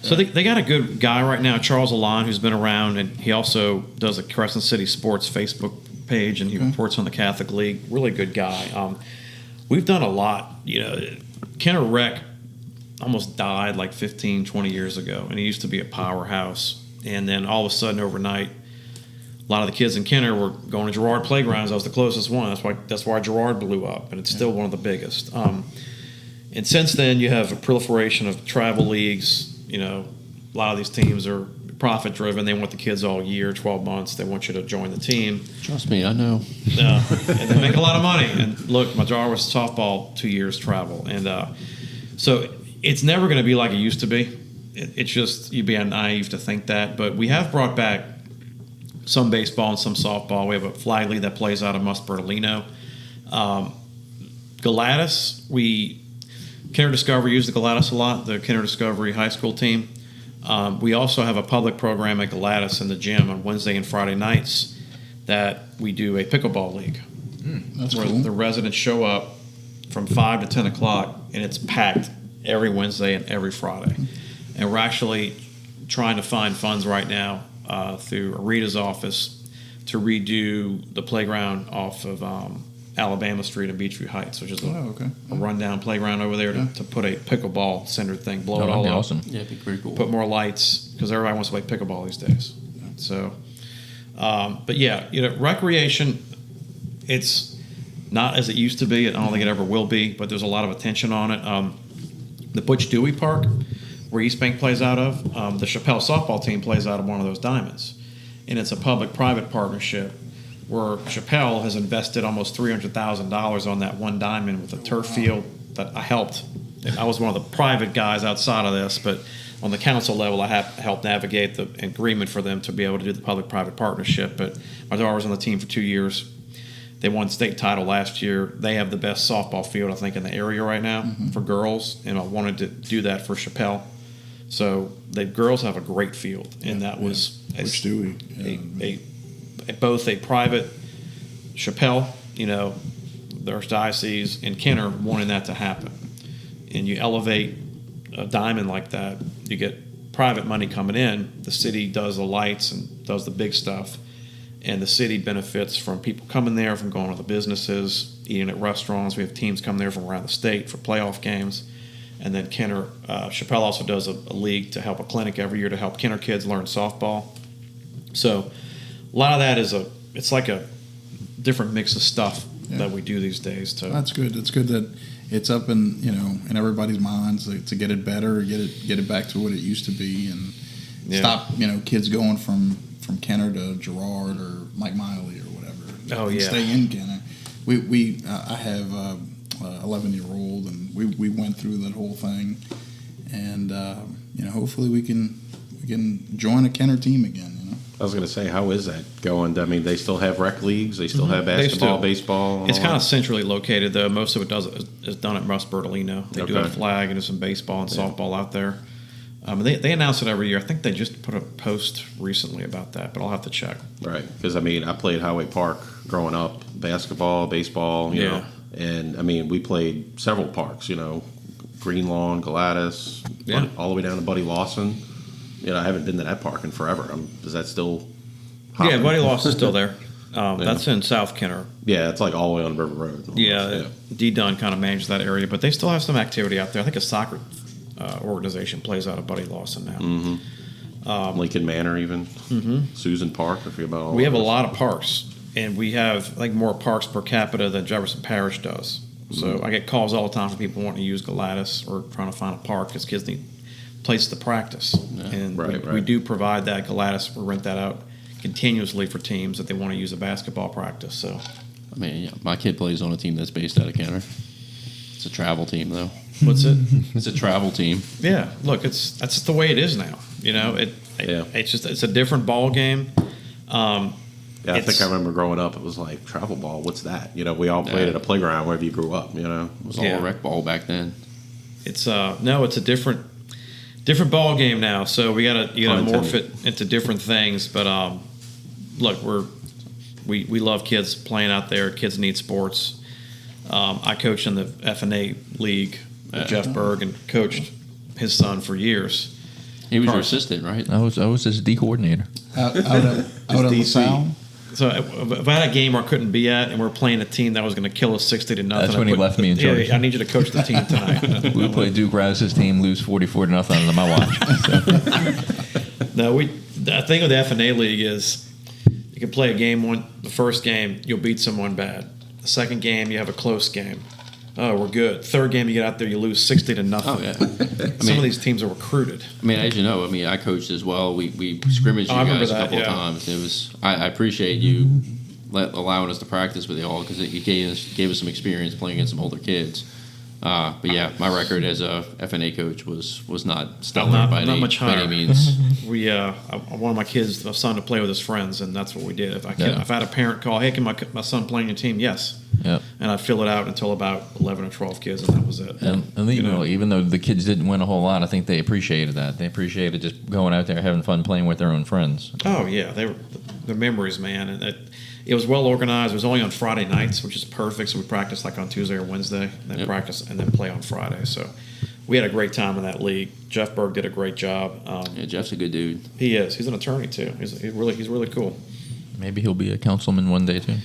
So they got a good guy right now, Charles Alon, who's been around, and he also does the Crescent City Sports Facebook page, and he reports on the Catholic League. Really good guy. We've done a lot. Kenner Rec almost died like 15, 20 years ago, and it used to be a powerhouse. And then all of a sudden, overnight, a lot of the kids in Kenner were going to Girard Playgrounds. I was the closest one. That's why Girard blew up, and it's still one of the biggest. And since then, you have a proliferation of travel leagues. A lot of these teams are profit driven. They want the kids all year, 12 months. They want you to join the team. Trust me, I know. And they make a lot of money. And look, my daughter was softball 2 years travel. And so it's never going to be like it used to be. It's just, you'd be naive to think that. But we have brought back some baseball and some softball. We have a flag league that plays out of Musburtalino. Galatas, Kinder Discovery used the Galatas a lot, the Kinder Discovery high school team. We also have a public program at Galatas in the gym on Wednesday and Friday nights that we do a pickleball league. That's where cool. the residents show up from 5 to 10 o'clock, and it's packed every Wednesday and every Friday. And we're actually trying to find funds right now through Rita's office to redo the playground off of Alabama Street and Beachview Heights, which is a rundown playground over there to put a pickleball centered thing, blow it all that'd be up. awesome. Yeah, it'd be pretty cool. Put more lights, because everybody wants to play pickleball these days. So, but yeah, recreation, it's not as it used to be. I don't think it ever will be, but there's a lot of attention on it. The Butch Dewey Park, where East Bank plays out of, the Chappelle softball team plays out of one of those diamonds. And it's a public-private partnership where Chappelle has invested almost $300,000 on that one diamond with a turf field that I helped. I was one of the private guys outside of this, but on the council level, I helped navigate the agreement for them to be able to do the public-private partnership. But my daughter was on the team for 2 years. They won state title last year. They have the best softball field, I think, in the area right now for girls, and I wanted to do that for Chappelle. So the girls have a great field, and that was Butch Dewey. Both a private Chappelle, their diocese, and Kenner wanting that to happen. And you elevate a diamond like that, you get private money coming in. The city does the lights and does the big stuff, and the city benefits from people coming there, from going to the businesses, eating at restaurants. We have teams come there from around the state for playoff games. And then Chappelle also does a league to help, a clinic every year to help Kenner kids learn softball. So a lot of that it's like a different mix of stuff that we do these days. That's good. It's good that it's up in everybody's minds to get it better, get it back to what it used to be, and stop kids going from Kenner to Girard or Mike Miley or whatever. And stay in Kenner. I have 11-year-old, and we went through that whole thing, and hopefully we can join a Kenner team again. I was going to say, how is that going? I mean, they still have rec leagues. They still have basketball, baseball. It's kind of centrally located, though. Most of it is done at Russ Bertolino. They do have flag and there's some baseball and softball out there. They announce it every year. I think they just put a post recently about that, but I'll have to check. Right, because I played Highway Park growing up, basketball, baseball. You know, and we played several parks. Green Lawn, Galatas, all the way down to Buddy Lawson. I haven't been to that park in forever. Is that still hopping? Yeah, Buddy Lawson's still there. That's in South Kenner. Yeah, it's like all the way on River Road. D. Dunn kind of manages that area, but they still have some activity out there. I think a soccer organization plays out of Buddy Lawson now. Lincoln Manor, even. Susan Park, I forget about all We have a lot of parks, and we have more parks per capita than Jefferson Parish does. So I get calls all the time from people wanting to use Galatas or trying to find a park because kids need place to practice. And we do provide that. Galatas, we rent that out continuously for teams that they want to use a basketball practice. So, my kid plays on a team that's based out of Kenner. It's a travel team, though. What's it? It's a travel team. Yeah, look, that's just the way it is now. It's a different ball game. I think I remember growing up, it was like travel ball. What's that? We all played at a playground wherever you grew up. It was all rec ball back then. It's it's a different ball game now. So you gotta morph it into different things. But look, we love kids playing out there. Kids need sports. I coached in the FNA league with Jeff Berg and coached his son for years. He was your assistant, right? I was his D coordinator. Out of LaSalle. So if I had a game where I couldn't be at, and we're playing a team that was going to kill us 60-0, that's when he left me in charge. Yeah, I need you to coach the team tonight. We played Duke Rouse's team, lose 44-0 on my watch. No, the thing with the FNA league is you can play a game the first game you'll beat someone bad. The second game you have a close game. Oh, we're good. Third game you get out there, you lose 60-0. Oh yeah. Some of these teams are recruited. As you know, I coached as well. We scrimmaged you guys a couple of times. It was I appreciate you allowing us to practice with you all because it gave us some experience playing against some older kids. But yeah, my record as a FNA coach was not stellar by any means. I wanted my son to play with his friends, and that's what we did. If I had a parent call, hey, can my son play on your team? Yes. Yep. And I'd fill it out until about 11 or 12 kids, and that was it. And even though the kids didn't win a whole lot, I think they appreciated that. They appreciated just going out there, having fun, playing with their own friends. Oh yeah, they were the memories, man, and it was well organized. It was only on Friday nights, which is perfect. So we practiced like on Tuesday or Wednesday, and then practice and then play on Friday. So we had a great time in that league. Jeff Berg did a great job. Yeah, Jeff's a good dude. He is. He's an attorney too. He's really cool. Maybe he'll be a councilman one day too.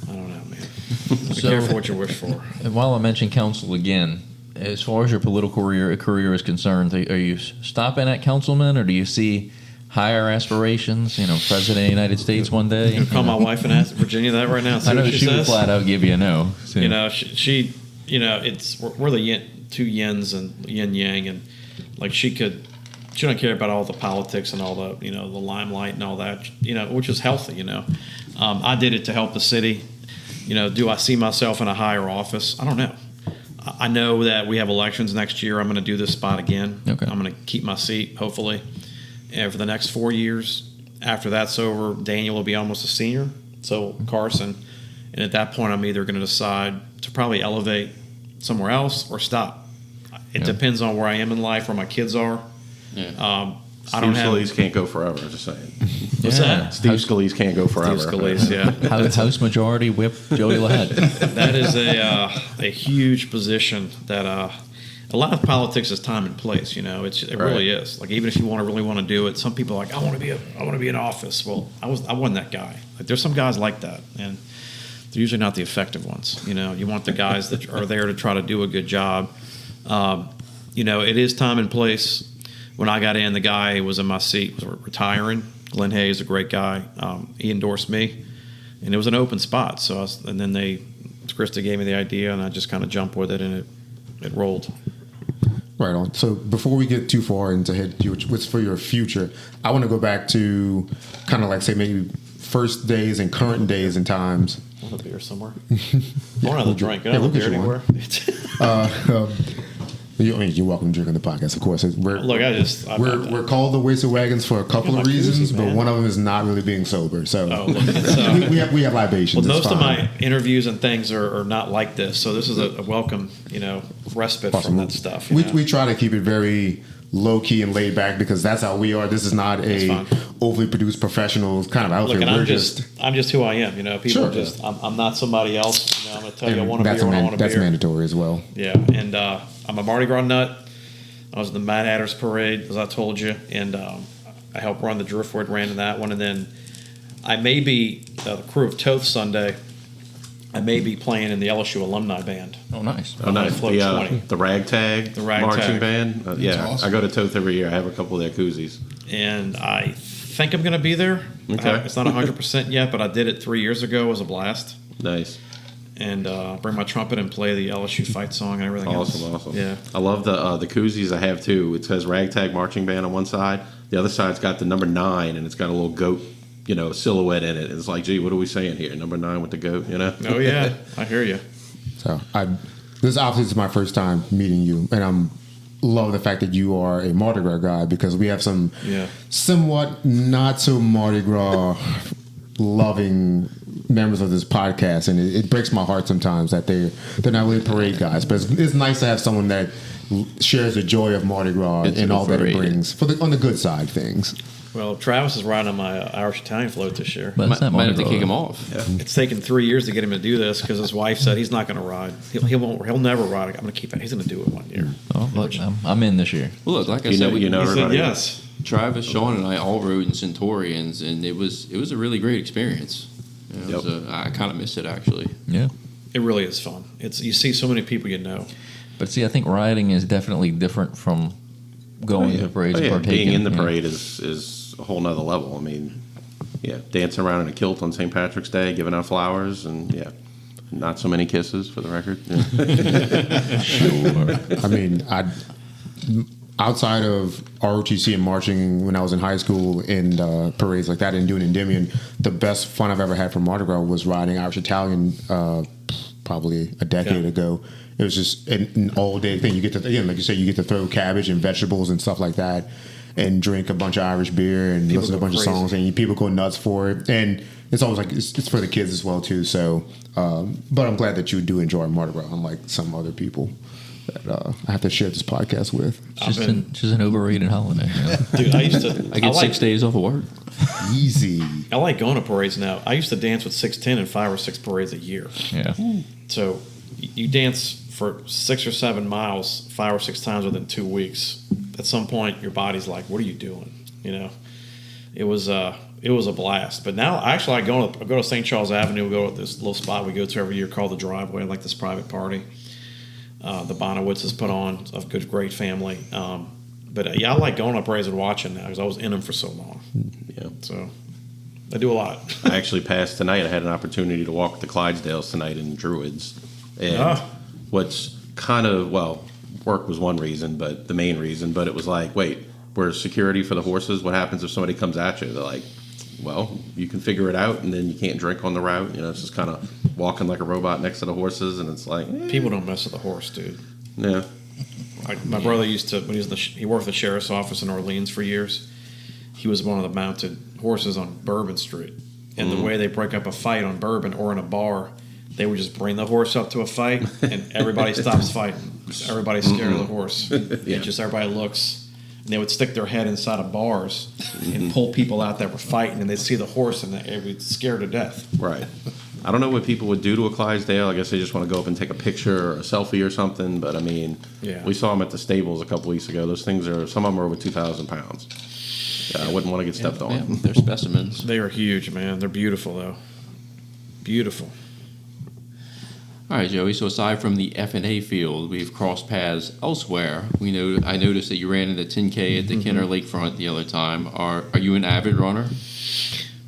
I don't know, man. Be careful what you wish for. And while I mention council again, as far as your political career is concerned, are you stopping at councilman, or do you see higher aspirations? President of the United States one day. You call my wife and ask Virginia that right now. And see I know what she would says. flat out give you a no. So. She it's we're the two yins and yin yang, and like she don't care about all the politics and all the the limelight and all that, which is healthy. I did it to help the city. Do I see myself in a higher office? I don't know. I know that we have elections next year. I'm going to do this spot again. Okay. I'm going to keep my seat, hopefully, and for the next 4 years. After that's over, Daniel will be almost a senior, so Carson, and at that point, I'm either going to decide to probably elevate somewhere else or stop. It depends on where I am in life, where my kids are. Yeah. I don't have. Scalise can't go forever. Just saying. What's that? Steve Scalise can't go forever. Steve Scalise, yeah. House majority whip Joey LaHatte. That is a huge position that a lot of politics is time and place. It really is. Like even if you really want to do it, some people are like I want to be in office. Well, I wasn't that guy. Like there's some guys like that, and they're usually not the effective ones. You want the guys that are there to try to do a good job. It is time and place. When I got in, the guy was in my seat was retiring. Glenn Hayes, a great guy. He endorsed me, and it was an open spot. So and then Krista gave me the idea, and I just kind of jumped with it, and it rolled. Right on. So before we get too far into what's for your future, I want to go back to kind of like say maybe first days and current days and times. I want a beer somewhere. I want another drink. I don't have a beer anywhere. You're welcome to drink on the podcast, of course. We're called the Wasted Wagons for a couple of reasons, but one of them is not really being sober. So, we have libations. Well, most of my interviews and things are not like this, so this is a welcome, respite from that stuff. We try to keep it very low key and laid back because that's how we are. This is not a overly produced professional kind of outfit. Look, I'm just who I am. People I'm not somebody else. I'm going to tell you I want a beer when I want a beer. That's mandatory as well. Yeah, and I'm a Mardi Gras nut. I was in the Mad Hatter's Parade, as I told you, and I helped run the Driftwood, ran in that one, and then I may be the crew of Toth Sunday. I may be playing in the LSU alumni band. Oh, nice. Oh, nice. The Ragtag marching band. Awesome. I go to Toth every year. I have a couple of their koozies. And I think I'm going to be there. Okay. It's not 100% yet, but I did it 3 years ago. It was a blast. Nice. And bring my trumpet and play the LSU fight song and everything else. Awesome. Yeah. I love the koozies I have too. It says Ragtag Marching Band on one side. The other side's got the number 9, and it's got a little goat, silhouette in it. It's like, gee, what are we saying here? Number 9 with the goat, Oh yeah, I hear you. So this obviously is my first time meeting you, and I'm love the fact that you are a Mardi Gras guy because we have some somewhat not so Mardi Gras loving members of this podcast, and it breaks my heart sometimes that they're not really parade guys. But it's nice to have someone that shares the joy of Mardi Gras and all that it brings on the good side of things. Well, Travis is riding on my Irish Italian float this year. But Might have to kick him off. Yeah. It's taken 3 years to get him to do this because his wife said he's not going to ride. He'll never ride. I'm going to keep it. He's going to do it one year. Oh, look, I'm in this year. Well, look, like I You said, know He said everybody. yes. Travis, Sean, and I all rode in Centaurians, and it was a really great experience. I kind of missed it actually. Yeah. It really is fun. You see so many people you know. But see, I think riding is definitely different from going to parades and partaking. Being in the parade is a whole nother level. I mean, dancing around in a kilt on St. Patrick's Day, giving out flowers, and not so many kisses for the record. Yeah. Sure. I mean, outside of ROTC and marching when I was in high school and parades like that and doing Endymion, the best fun I've ever had from Mardi Gras was riding Irish Italian probably a decade ago. It was just an all-day thing. You get to, again, like you said, you get to throw cabbage and vegetables and stuff like that. and drink a bunch of Irish beer and listen to a bunch of songs, and people go nuts for it. And it's always like it's for the kids as well too. So, but I'm glad that you do enjoy Mardi Gras, unlike some other people that I have to share this podcast with. Just an overrated holiday. Yeah. Dude, I get 6 days off of work. Easy. I like going to parades now. I used to dance with 610 and 5 or 6 parades a year. Yeah. So you dance for 6 or 7 miles 5 or 6 times within 2 weeks. At some point, your body's like, "What are you doing?" You know. It was a blast. But now, actually, I go to St. Charles Avenue. We go to this little spot we go to every year called the Driveway, like this private party. The Bonowitz has put on a good, great family. But yeah, I like going up parades and watching now because I was in them for so long. Yeah. So I do a lot. I actually passed tonight. I had an opportunity to walk the Clydesdales tonight in Druids. And what's kind of, well, work was one reason, but the main reason, but it was like, wait, where's security for the horses? What happens if somebody comes at you? They're like, well, you can figure it out, and then you can't drink on the route. You know, it's just kind of walking like a robot next to the horses, and it's like... People don't mess with the horse, dude. Yeah. Like my brother used to, when he worked at the sheriff's office in Orleans for years, he was one of the mounted horses on Bourbon Street. And the way they break up a fight on Bourbon or in a bar, they would just bring the horse up to a fight, and everybody stops fighting. Everybody's scared of the horse. Yeah. And just everybody looks... And they would stick their head inside of bars and pull people out that were fighting, and they'd see the horse, and they would scare to death. Right. I don't know what people would do to a Clydesdale. I guess they just want to go up and take a picture or a selfie or something. But I mean, we saw them at the stables a couple weeks ago. Those things some of them are over 2,000 pounds. I wouldn't want to get stepped on. Yeah, they're specimens. They are huge, man. They're beautiful, though. Beautiful. All right, Joey. So aside from the F&A field, we've crossed paths elsewhere. I noticed that you ran in the 10K at the Kenner Lakefront the other time. Are you an avid runner?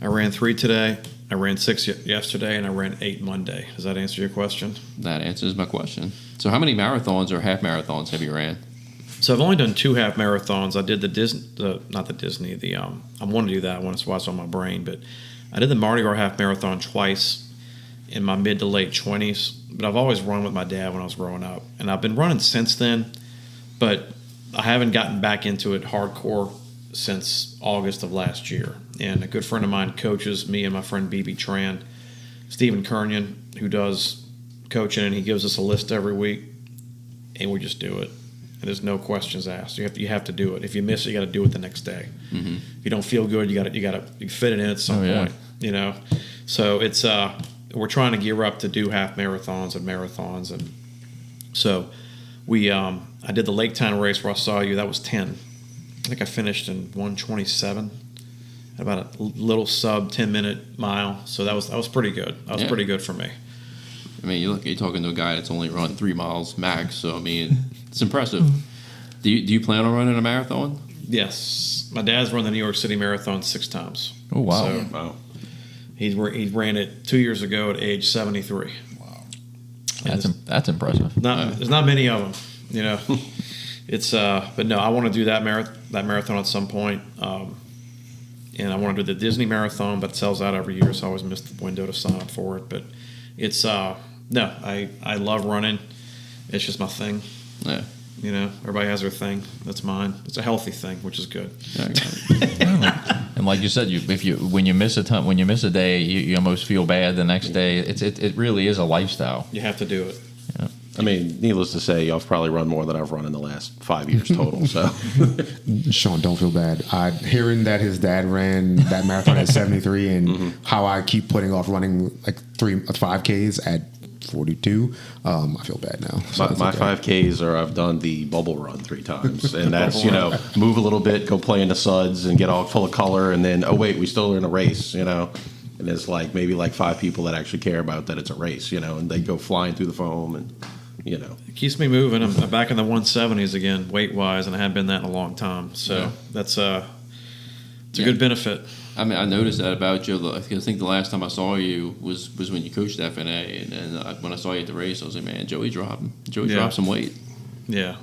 I ran 3 today. I ran 6 yesterday, and I ran 8 Monday. Does that answer your question? That answers my question. So how many marathons or half marathons have you ran? So I've only done 2 half marathons. I did I want to do that one. It's why it's on my brain. But I did the Mardi Gras half marathon twice in my mid to late 20s. But I've always run with my dad when I was growing up. And I've been running since then. But I haven't gotten back into it hardcore since August of last year. And a good friend of mine coaches me and my friend BB Tran, Stephen Kernion, who does coaching, and he gives us a list every week, and we just do it. And there's no questions asked. You have to do it. If you miss it, you got to do it the next day. Mm-hmm. If you don't feel good, you got to fit it in at some point. You know, so it's we're trying to gear up to do half marathons, and so we I did the Lake Town race where I saw you. That was 10. I think I finished in 1:27. About a little sub 10-minute mile, so that was pretty good. That was pretty good for me. I mean, you're talking to a guy that's only run 3 miles max, so I mean, it's impressive. Do you plan on running a marathon? Yes, my dad's run the New York City Marathon 6 times. Oh wow! So, Wow. He ran it 2 years ago at age 73. Wow. That's impressive. There's not many of them, you know. It's but no, I want to do that marathon at some point. And I want to do the Disney Marathon, but it sells out every year, so I always miss the window to sign up for it. But it's I love running. It's just my thing. Yeah. You know, everybody has their thing. That's mine. It's a healthy thing, which is good. And like you said, when you miss a day, you almost feel bad the next day. It really is a lifestyle. You have to do it. Yeah. I mean, needless to say, I've probably run more than I've run in the last 5 years total. So, Sean, don't feel bad. Hearing that his dad ran that marathon at 73 and how I keep putting off running like 5Ks at 42, I feel bad now. So my 5Ks are I've done the bubble run 3 times, and that's move a little bit, go play in the suds, and get all full of color, and then we still are in a race, and it's like maybe like 5 people that actually care about that it's a race, and they go flying through the foam and. It keeps me moving. I'm back in the 170s again, weight-wise, and I haven't been that in a long time. So that's it's a good benefit. I mean, I noticed that about you. I think the last time I saw you was when you coached F&A, and when I saw you at the race, I was like, man, Joey dropped some weight. Yeah,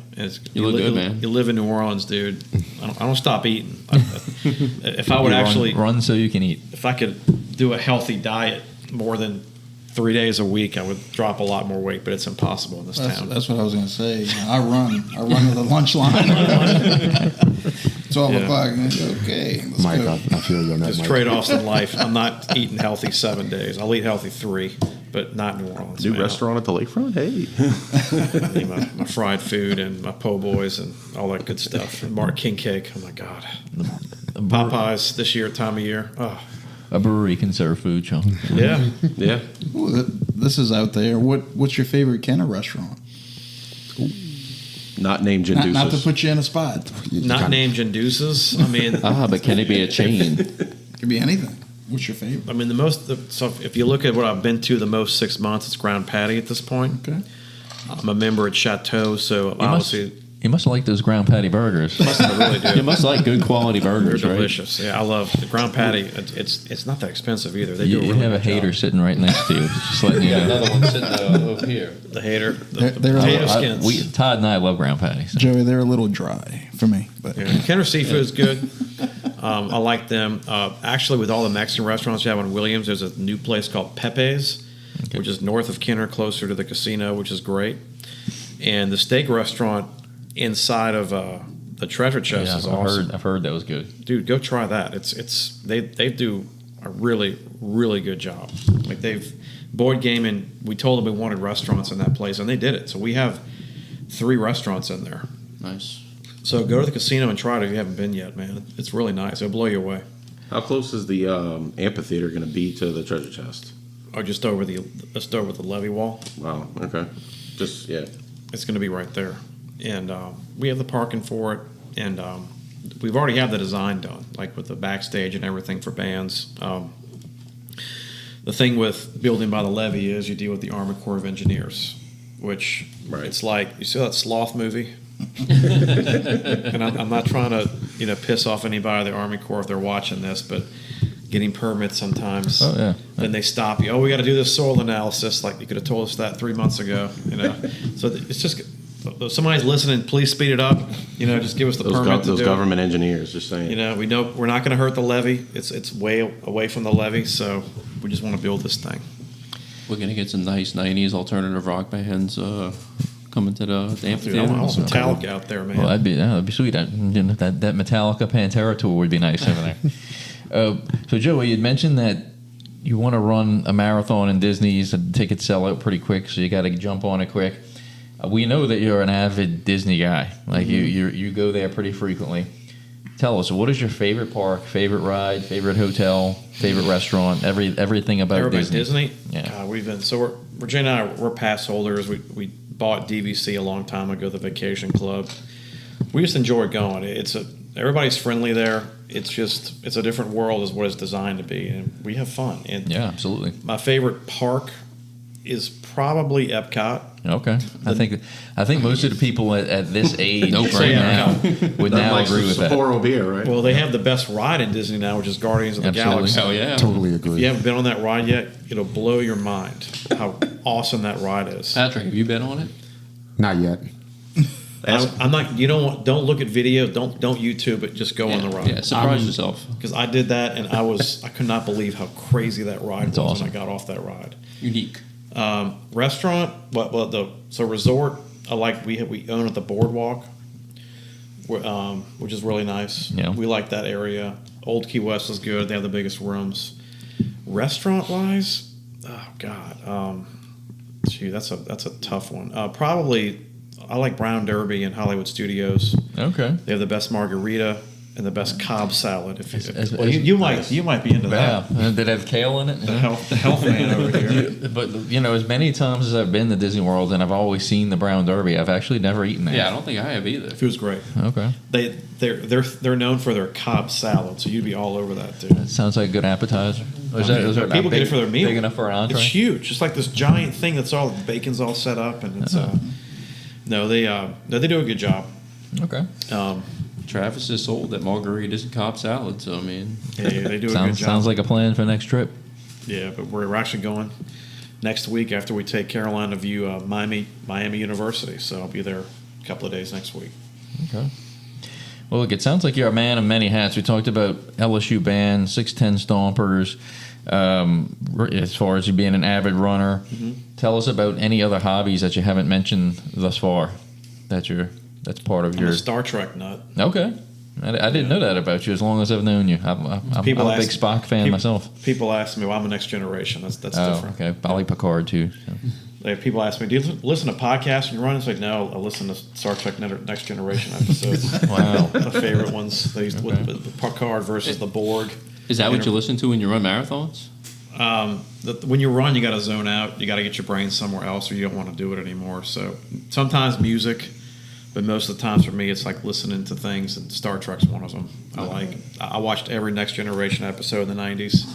you look good, man. You live in New Orleans, dude. I don't stop eating. If I would run so you can eat. If I could do a healthy diet more than 3 days a week, I would drop a lot more weight, but it's impossible in this town. That's what I was going to say. I run to the lunch line. 12 Yeah. o'clock. Okay. Let's Mike, go. I feel you on that. There's Mike. trade-offs in life. I'm not eating healthy 7 days. I'll eat healthy 3, but not New Orleans. New man. restaurant at the lakefront. Hey, I need my fried food and my po' boys and all that good stuff. And Mark King cake. Oh my God. Popeyes this year, time of year. Oh A brewery can serve food, Sean. yeah. yeah. Ooh, this is out there. What's your favorite Kenner restaurant? Not named Jindusas. Not to put you in a spot. Not named Jindusas. I mean, But can it be a chain? Could be anything. What's your favorite? I mean so if you look at what I've been to the most 6 months, it's Ground Patty at this point. Okay. I'm a member at Chateau, so obviously You must like those ground patty burgers. I really do. You must like good quality They're burgers, right? delicious. Yeah, I love the ground patty. It's not that expensive either. They do a You really have a good job. hater sitting right next to you. Just letting you know. Another one sitting over here. The hater. They're The a potato little- skins. Todd and I love ground patties. Joey, they're a little dry for me. But Yeah. Kenner Seafood's good. I like them. Actually, with all the Mexican restaurants you have in Williams, there's a new place called Pepe's, which is north of Kenner, closer to the casino, which is great. And the steak restaurant inside of the Treasure Chest Yeah, is awesome. I've heard that was good. Dude, go try that. They do a really, really good job. Like Boyd Gaiman, we told them we wanted restaurants in that place, and they did it. So we have 3 restaurants in there. Nice. So go to the casino and try it if you haven't been yet, man. It's really nice. It'll blow you away. How close is the amphitheater going to be to the treasure chest? Or just over the levee wall. Wow. Okay. Just yeah. It's going to be right there, and we have the parking for it, and we've already had the design done, like with the backstage and everything for bands. The thing with building by the levee is you deal with the Army Corps of Engineers, which it's like you see that Sloth movie. And I'm not trying to piss off anybody at the Army Corps if they're watching this, but getting permits sometimes. Oh, yeah. Then they stop you. Oh, we got to do this soil analysis. Like you could have told us that 3 months ago. So it's just if somebody's listening. Please speed it up. Just give us the permit. Those to do government engineers, just saying. we know we're not going to hurt the levee. It's way away from the levee, so we just want to build this thing. We're gonna get some nice '90s alternative rock bands coming to the Dude, I amphitheater. want Metallica out there, man. Well, that'd be sweet. That Metallica Pantera tour would be nice over there. So, Joey, you'd mentioned that you want to run a marathon in Disney's and tickets sell out pretty quick, so you got to jump on it quick. We know that you're an avid Disney guy. Like you go there pretty frequently. Tell us, what is your favorite park, favorite ride, favorite hotel, favorite restaurant, everything about Disney? Yeah. God, Virginia and I, we're pass holders. We bought DVC a long time ago, the Vacation Club. We just enjoy going. Everybody's friendly there. It's a different world is what it's designed to be, and we have fun. And Yeah, absolutely. my favorite park is probably Epcot. Okay. I think most of the people at this age Nope, right yeah. now would now agree with that. Sapporo beer, right? Well, they have the best ride in Disney now, which is Guardians of the Absolutely. Galaxy. Hell yeah! Totally If agree. you haven't been on that ride yet, it'll blow your mind how awesome that ride is. Patrick, have you been on it? Not yet. I'm not. Don't look at video. Don't YouTube it. Just go on the ride. Yeah, surprise yourself. Because I did that, and I could not believe how crazy that ride was awesome. when I got off that ride. Unique. Restaurant, resort. I like we own at the boardwalk, which is really nice. Yeah. We like that area. Old Key West is good. They have the biggest rooms. Restaurant wise, oh god, that's a tough one. Probably I like Brown Derby and Hollywood Studios. Okay. They have the best margarita and the best Cobb salad. You might be into Yeah. that. Did it have kale in it? The health man over here. But as many times as I've been to Disney World and I've always seen the Brown Derby, I've actually never eaten that. Yeah, I don't think I have either. It was great. Okay. They're known for their Cobb salad, so you'd be all over that, dude. That soun's like a good appetizer. Is that People get it for their meal. Big enough for an entree? It's huge. It's like this giant thing that's all bacon's all set up, and it's they do a good job. Okay. Travis is sold that margaritas and Cobb salad, so I mean, Yeah, they do a good Sounds job. like a plan for next trip. Yeah, but we're actually going next week after we take Caroline to view Miami University, so I'll be there a couple of days next week. Okay. Well, look, it sounds like you're a man of many hats. We talked about LSU band, 6'10 Stompers, as far as you being an avid runner. Mm-hmm. Tell us about any other hobbies that you haven't mentioned thus far that's part of I'm your... a Star Trek nut. Okay. I didn't know that about you as long as I've known you. I'm a big Spock fan myself. People ask me, well, I'm the next generation. That's different. Okay. I like Picard too. So. Like, people ask me, do you listen to podcasts when you run? It's like, no, I listen to Star Trek Next Generation episodes. Wow. The favorite ones. They used to, with the Picard versus the Borg. Is that what you listen to when you run marathons? When you run, you got to zone out. You got to get your brain somewhere else, or you don't want to do it anymore. So sometimes music, but most of the times for me, it's like listening to things. And Star Trek's one of them. I watched every Next Generation episode in the '90s,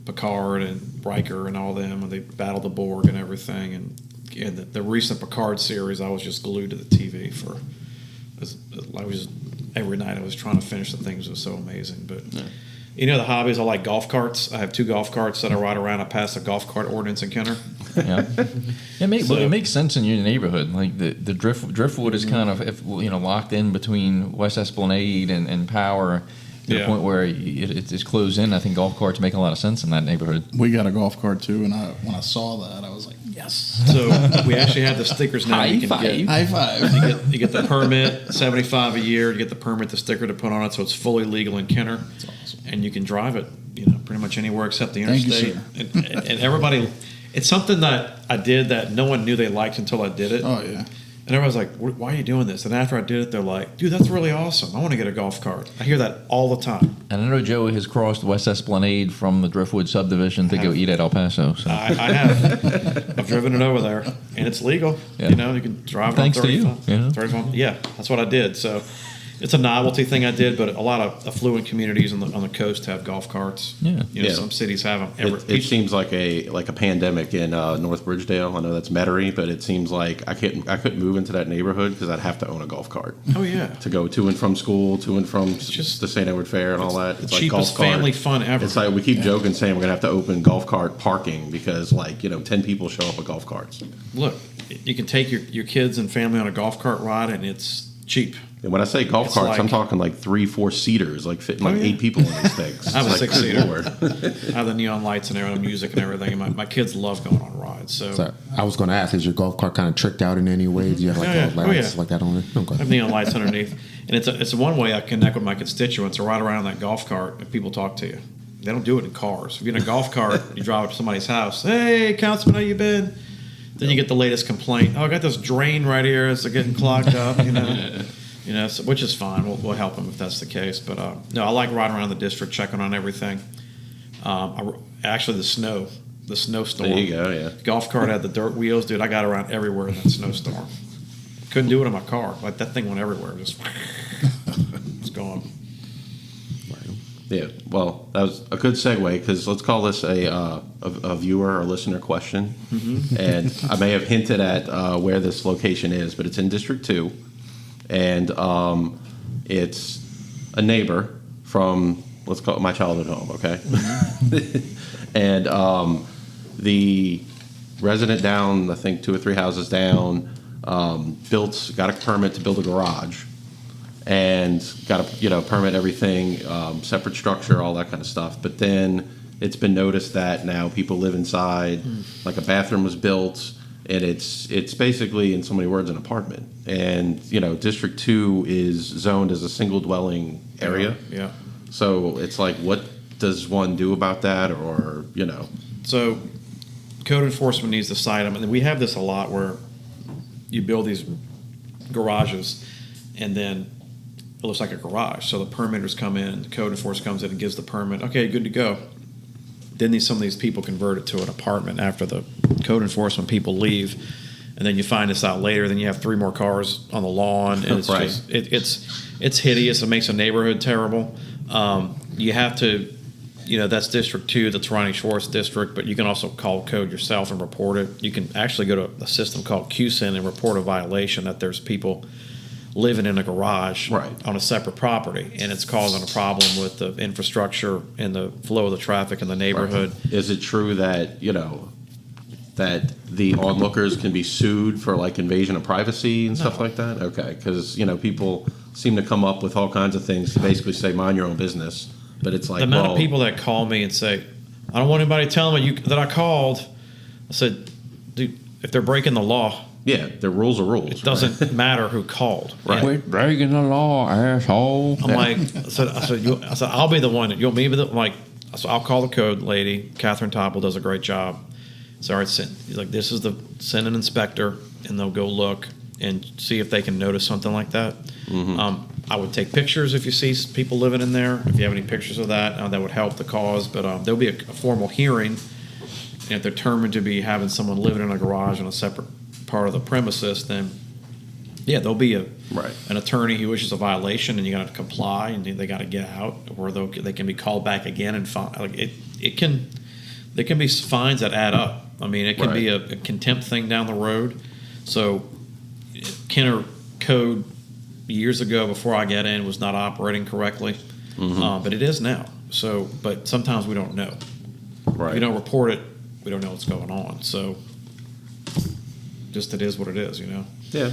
Picard and Riker and all them, when they battled the Borg and everything. And the recent Picard series, I was just glued to the TV for. I was every night. I was trying to finish the things. It was so amazing, but. Yeah. You know the hobbies. I like golf carts. I have 2 golf carts that I ride around. I passed the golf cart ordinance in Kenner. Yeah, it makes sense in your neighborhood. Like the Driftwood is kind of locked in between West Esplanade and Power to the point where it's closed in. I think golf carts make a lot of sense in that neighborhood. We got a golf cart too, and when I saw that, I was like, yes. So we actually have the stickers now. High five. High five. You get the permit, $75 a year. You get the permit, the sticker to put on it, so it's fully legal in Kenner. That's awesome. And you can drive it, pretty much anywhere except the interstate. Thank you, sir. And everybody, it's something that I did that no one knew they liked until I did it. Oh yeah. And everyone's like, why are you doing this? And after I did it, they're like, dude, that's really awesome. I want to get a golf cart. I hear that all the time. And I know Joey has crossed West Esplanade from the Driftwood subdivision to go eat at El Paso. So. I have. I've driven it over there, and it's legal. Yeah. You can drive it Thanks on 35. to you. 35. Yeah, that's what I did. So it's a novelty thing I did, but a lot of affluent communities on the coast have golf carts. Yeah. Some cities have them. It seems like a pandemic in North Bridgedale. I know that's Metairie, but it seems like I couldn't move into that neighborhood because I'd have to own a golf cart. Oh yeah, to go to and from school, to and from the St. Edward Fair and all that. It's the cheapest family fun ever. It's like we keep joking, saying we're gonna have to open golf cart parking because 10 people show up with golf carts. Look, you can take your kids and family on a golf cart ride, and it's cheap. And when I say golf carts, I'm talking like 3-4 seaters, like fitting 8 people in these things. I have a 6-seater. Lord. I have the neon lights and everything, music and everything. And my kids love going on rides. So I was going to ask, is your golf cart kind of tricked out in any way? Do you have lights like that on it? Okay. I have neon lights underneath, and it's one way I connect with my constituents. To ride around that golf cart and people talk to you. They don't do it in cars. If you're in a golf cart, you drive up to somebody's house. Hey, Councilman, how you been? Then you get the latest complaint. Oh, I got this drain right here. It's getting clogged up. So, which is fine. We'll help them if that's the case. But no, I like riding around the district, checking on everything. Actually, the snowstorm. There you go. Yeah. Golf cart had the dirt wheels, dude. I got around everywhere in that snowstorm. Couldn't do it in my car. Like that thing went everywhere. Just it's gone. Yeah. Well, that was a good segue because let's call this a viewer or listener question. Mm-hmm. And I may have hinted at where this location is, but it's in District 2. And it's a neighbor from, let's call it my childhood home, okay? Mm-hmm. And the resident down, I think 2 or 3 houses down, got a permit to build a garage and got to permit everything, separate structure, all that kind of stuff. But then it's been noticed that now people live inside, like a bathroom was built. And it's basically, in so many words, an apartment. And, District 2 is zoned as a single dwelling area. Yeah. So it's like, what does one do about that? Or, So code enforcement needs to cite them. And we have this a lot where you build these garages and then it looks like a garage. So the permitters come in, the code enforcement comes in and gives the permit. Okay, good to go. Then some of these people convert it to an apartment after the code enforcement people leave, and then you find this out later. Then you have 3 more cars on the lawn, and it's right. it's hideous. It makes a neighborhood terrible. You have to, that's District 2, that's Ronnie Schwartz District, but you can also call code yourself and report it. You can actually go to a system called QSIN and report a violation that there's people living in a garage on a separate property, and it's causing a problem with the infrastructure and the flow of the traffic in the neighborhood. Right. Is it true that that the onlookers can be sued for like invasion of privacy and stuff like that? Okay, because people seem to come up with all kinds of things to basically say mind your own business, but it's like the amount of people that call me and say, I don't want anybody telling me that I called. I said, dude, if they're breaking the law, Yeah, the rules are rules. It doesn't matter who called. Right. Quit breaking the law, asshole. I'm like, I said, I'll be the one. You'll be the like. So I'll call the code lady. Catherine Topple does a great job. So all right, he's like, this is send an inspector, and they'll go look and see if they can notice something like that. I would take pictures if you see people living in there. If you have any pictures of that, that would help the cause. But there'll be a formal hearing, and if they're determined to be having someone living in a garage on a separate part of the premises, then yeah, there'll be an attorney who issues a violation, and you got to comply, and they got to get out, or they can be called back again and there can be fines that add up. I mean, it can be a contempt thing down the road. So Kenner code years ago, before I got in, was not operating correctly, but it is now. So, but sometimes we don't know. If you don't report it, we don't know what's going on. So, just it is what it is, Yeah.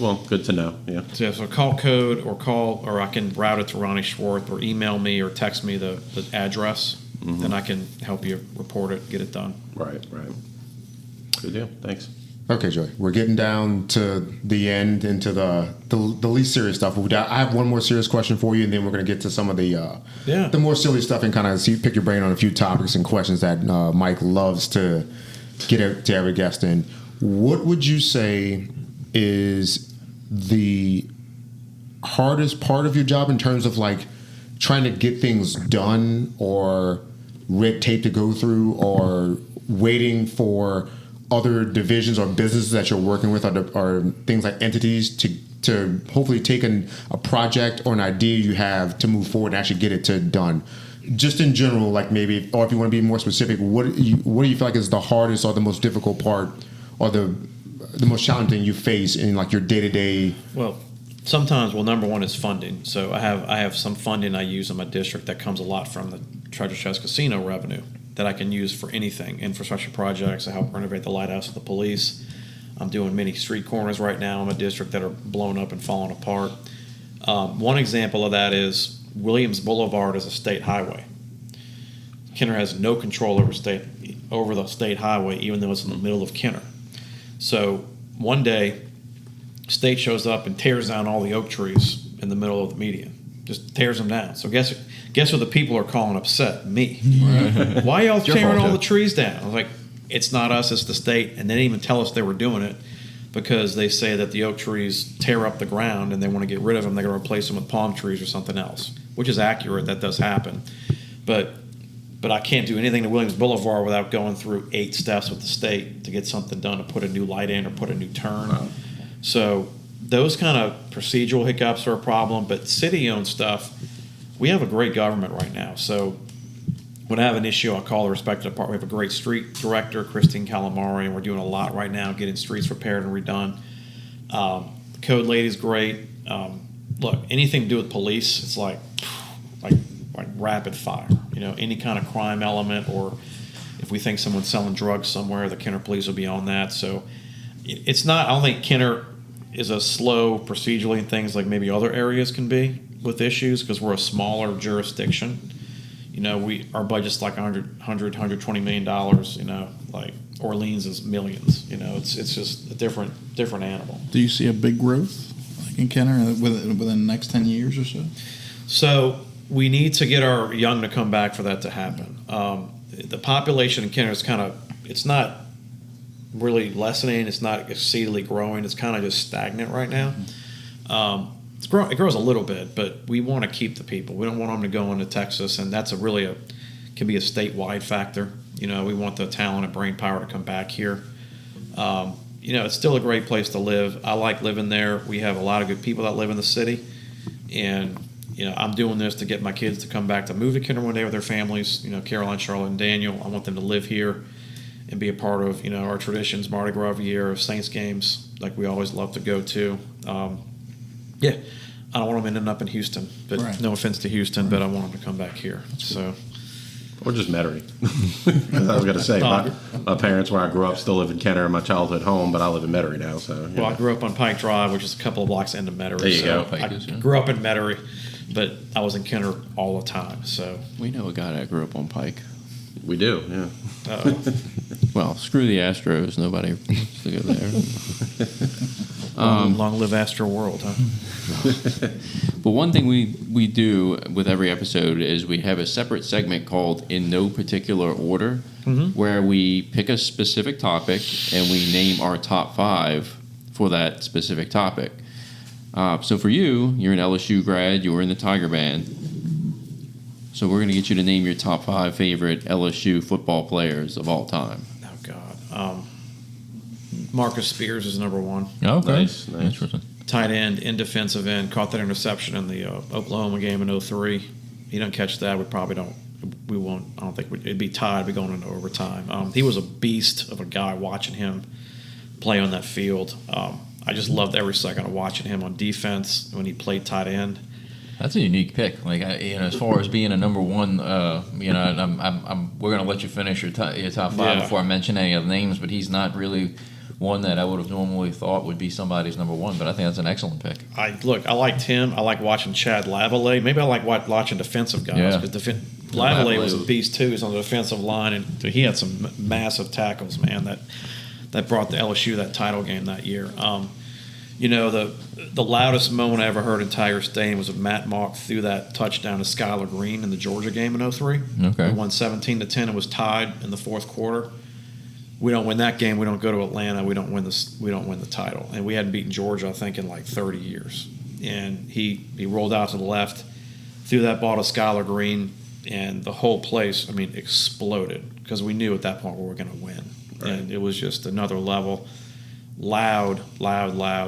Well, good to know. Yeah. So call code or I can route it to Ronnie Schwartz, or email me or text me the address, and I can help you report it, get it done. Right. Good deal. Thanks. Okay, Joey, we're getting down to the end, into the least serious stuff. I have one more serious question for you, and then we're going to get to some of the more silly stuff and kind of pick your brain on a few topics and questions that Mike loves to get to every guest in. What would you say is the hardest part of your job in terms of like trying to get things done, or red tape to go through, or waiting for other divisions or businesses that you're working with, or things like entities to hopefully take a project or an idea you have to move forward and actually get it done? Just in general, like maybe, or if you want to be more specific, what do you feel like is the hardest or the most difficult part, or the most challenging thing you face in like your day-to-day? Well, sometimes, number one is funding. So I have some funding I use in my district that comes a lot from the Treasure Chest Casino revenue that I can use for anything. Infrastructure projects. I help renovate the lighthouse of the police. I'm doing many street corners right now in my district that are blown up and falling apart. One example of that is Williams Boulevard is a state highway. Kenner has no control over the state highway, even though it's in the middle of Kenner. So one day, state shows up and tears down all the oak trees in the middle of the median. Just tears them down. So guess what the people are calling upset? Me. Why y'all tearing all the trees down? I was like, it's not us, it's the state. And they didn't even tell us they were doing it, because they say that the oak trees tear up the ground and they want to get rid of them. They're going to replace them with palm trees or something else, which is accurate. That does happen. But I can't do anything to Williams Boulevard without going through 8 steps with the state to get something done, to put a new light in or put a new turn. Wow. So those kind of procedural hiccups are a problem. But city-owned stuff, we have a great government right now. So when I have an issue, I'll call the respective department. We have a great street director, Christine Calamari, and we're doing a lot right now, getting streets repaired and redone. The code lady's great. Look, anything to do with police, it's like rapid fire. Any kind of crime element, or if we think someone's selling drugs somewhere, the Kenner police will be on that. So it's not, I don't think Kenner is as slow procedurally in things like maybe other areas can be with issues, because we're a smaller jurisdiction. Our budget's like $120 million, like Orleans is millions. It's just a different animal. Do you see a big growth like in Kenner within the next 10 years or so? So we need to get our young to come back for that to happen. The population in Kenner is it's not really lessening. It's not exceedingly growing. It's kind of just stagnant right now. It grows a little bit, but we want to keep the people. We don't want them to go into Texas, and that's can be a statewide factor. We want the talent and brain power to come back here. It's still a great place to live. I like living there. We have a lot of good people that live in the city, and I'm doing this to get my kids to come back to move to Kenner one day with their families. Caroline, Charlotte, and Daniel. I want them to live here and be a part of our traditions, Mardi Gras every year, Saints games like we always love to go to. I don't want them ending up in Houston, but no offense to Houston, but I want them to come back here. So, or just Metairie. I was going to say, my parents, where I grew up, still live in Kenner, my childhood home, but I live in Metairie now. So, I grew up on Pike Drive, which is a couple of blocks into Metairie. There you go. I grew up in Metairie, but I was in Kenner all the time. So we know a guy that grew up on Pike. We do, yeah. Well, screw the Astros. Nobody wants to go there. Long live Astro World, huh? But one thing we do with every episode is we have a separate segment called In No Particular Order, where we pick a specific topic and we name our top 5 for that specific topic. So for you, you're an LSU grad, you were in the Tiger Band. So we're going to get you to name your top 5 favorite LSU football players of all time. Oh, God. Marcus Spears is number 1. Okay. Nice. Interesting. Tight end, in defensive end, caught that interception in the Oklahoma game in 03. He doesn't catch that. We won't. I don't think it'd be tied. We'd be going into overtime. He was a beast of a guy. Watching him play on that field, I just loved every second of watching him on defense when he played tight end. That's a unique pick. Like, as far as being a number 1, we're going to let you finish your top 5 before I mention any of the names, but he's not really one that I would have normally thought would be somebody's number 1, but I think that's an excellent pick. I liked him. I like watching Chad Lavallee. Maybe I like watching defensive guys because Lavallee was a beast too. He's on the defensive line, and he had some massive tackles, man. That brought the LSU that title game that year. The loudest moment I ever heard in Tiger Stadium was when Matt Mock threw that touchdown to Skylar Green in the Georgia game in 03. Okay. We won 17-10 and was tied in the fourth quarter. We don't win that game. We don't go to Atlanta. We don't win the title. And we hadn't beaten Georgia, I think, in like 30 years. And he rolled out to the left, threw that ball to Skylar Green, and the whole place, exploded because we knew at that point we were going to win. Right. And it was just another level. Loud.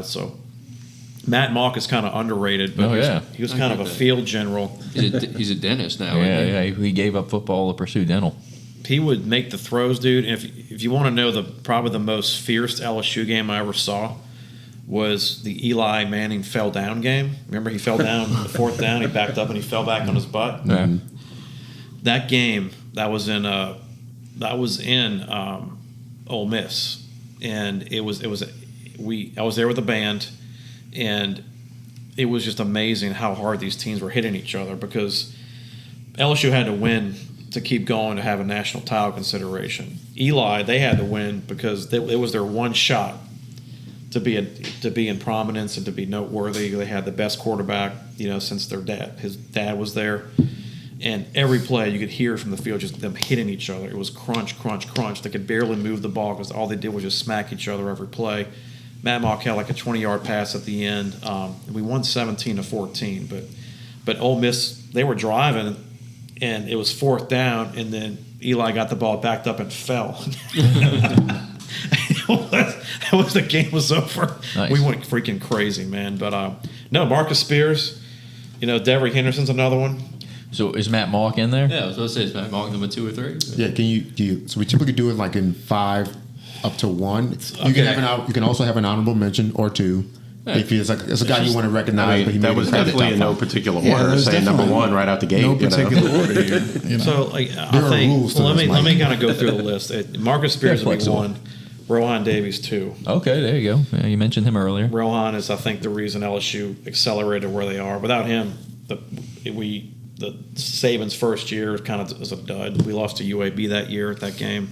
So Matt Mock is kind of underrated, but he was kind of a field general. He's a dentist now. Yeah. He gave up football to pursue dental. He would make the throws, dude. And if you want to know probably the most fierce LSU game I ever saw was the Eli Manning fell down game. Remember, he fell down the fourth down. He backed up and he fell back on his butt. Yeah. That game I was in Ole Miss, and I was there with the band, and it was just amazing how hard these teams were hitting each other because LSU had to win to keep going to have a national title consideration. Eli, they had to win because it was their one shot to be in prominence and to be noteworthy. They had the best quarterback, since their dad. His dad was there, and every play you could hear from the field just them hitting each other. It was crunch, crunch, crunch. They could barely move the ball because all they did was just smack each other every play. Matt Mock had like a 20-yard pass at the end. We won 17-14, but Ole Miss, they were driving. And it was fourth down, and then Eli got the ball backed up and fell. The game was over. Nice. We went freaking crazy, man. But no, Marcus Spears, Devery Henderson's another one. So is Matt Mock in there? Yeah, I was going to say, is Matt Mock number 2 or 3? Yeah, can you? So we typically do it like in 5 up to 1. Okay. You can also have an honorable mention or 2. Yeah. If it's a guy you want to recognize, but he that was definitely in no particular order. Saying number 1 right out the gate. No particular order here. So I think let me kind of go through the list. Marcus Spears would be 1. Rohan Davies 2. Okay, there you go. Yeah, you mentioned him earlier. Rohan is, I think, the reason LSU accelerated where they are. Without him, the Saban's first year kind of was a dud. We lost to UAB that year at that game.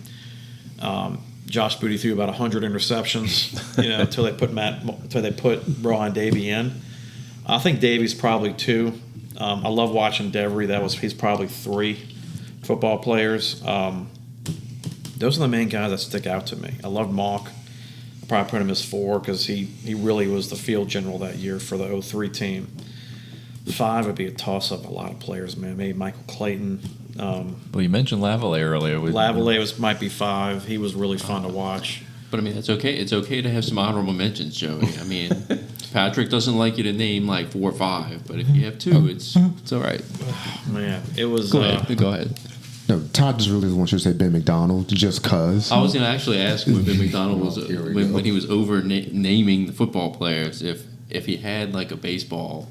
Josh Booty threw about 100 interceptions, until they put Rohan Davey in. I think Davey's probably 2. I love watching Devery. He's probably 3 football players. Those are the main guys that stick out to me. I love Mock. I probably put him as 4 because he really was the field general that year for the 03 team. 5 would be a toss-up. A lot of players, man. Maybe Michael Clayton. Well, you mentioned Lavallee earlier. Lavallee might be 5. He was really fun to watch. But it's okay. It's okay to have some honorable mentions, Joey. Patrick doesn't like you to name like 4 or 5, but if you have 2, it's all right. Man, it was. Go ahead. No, Todd just really wants you to say Ben McDonald just cause. I was going to actually ask him when Ben McDonald was when he was over naming the football players if he had like a baseball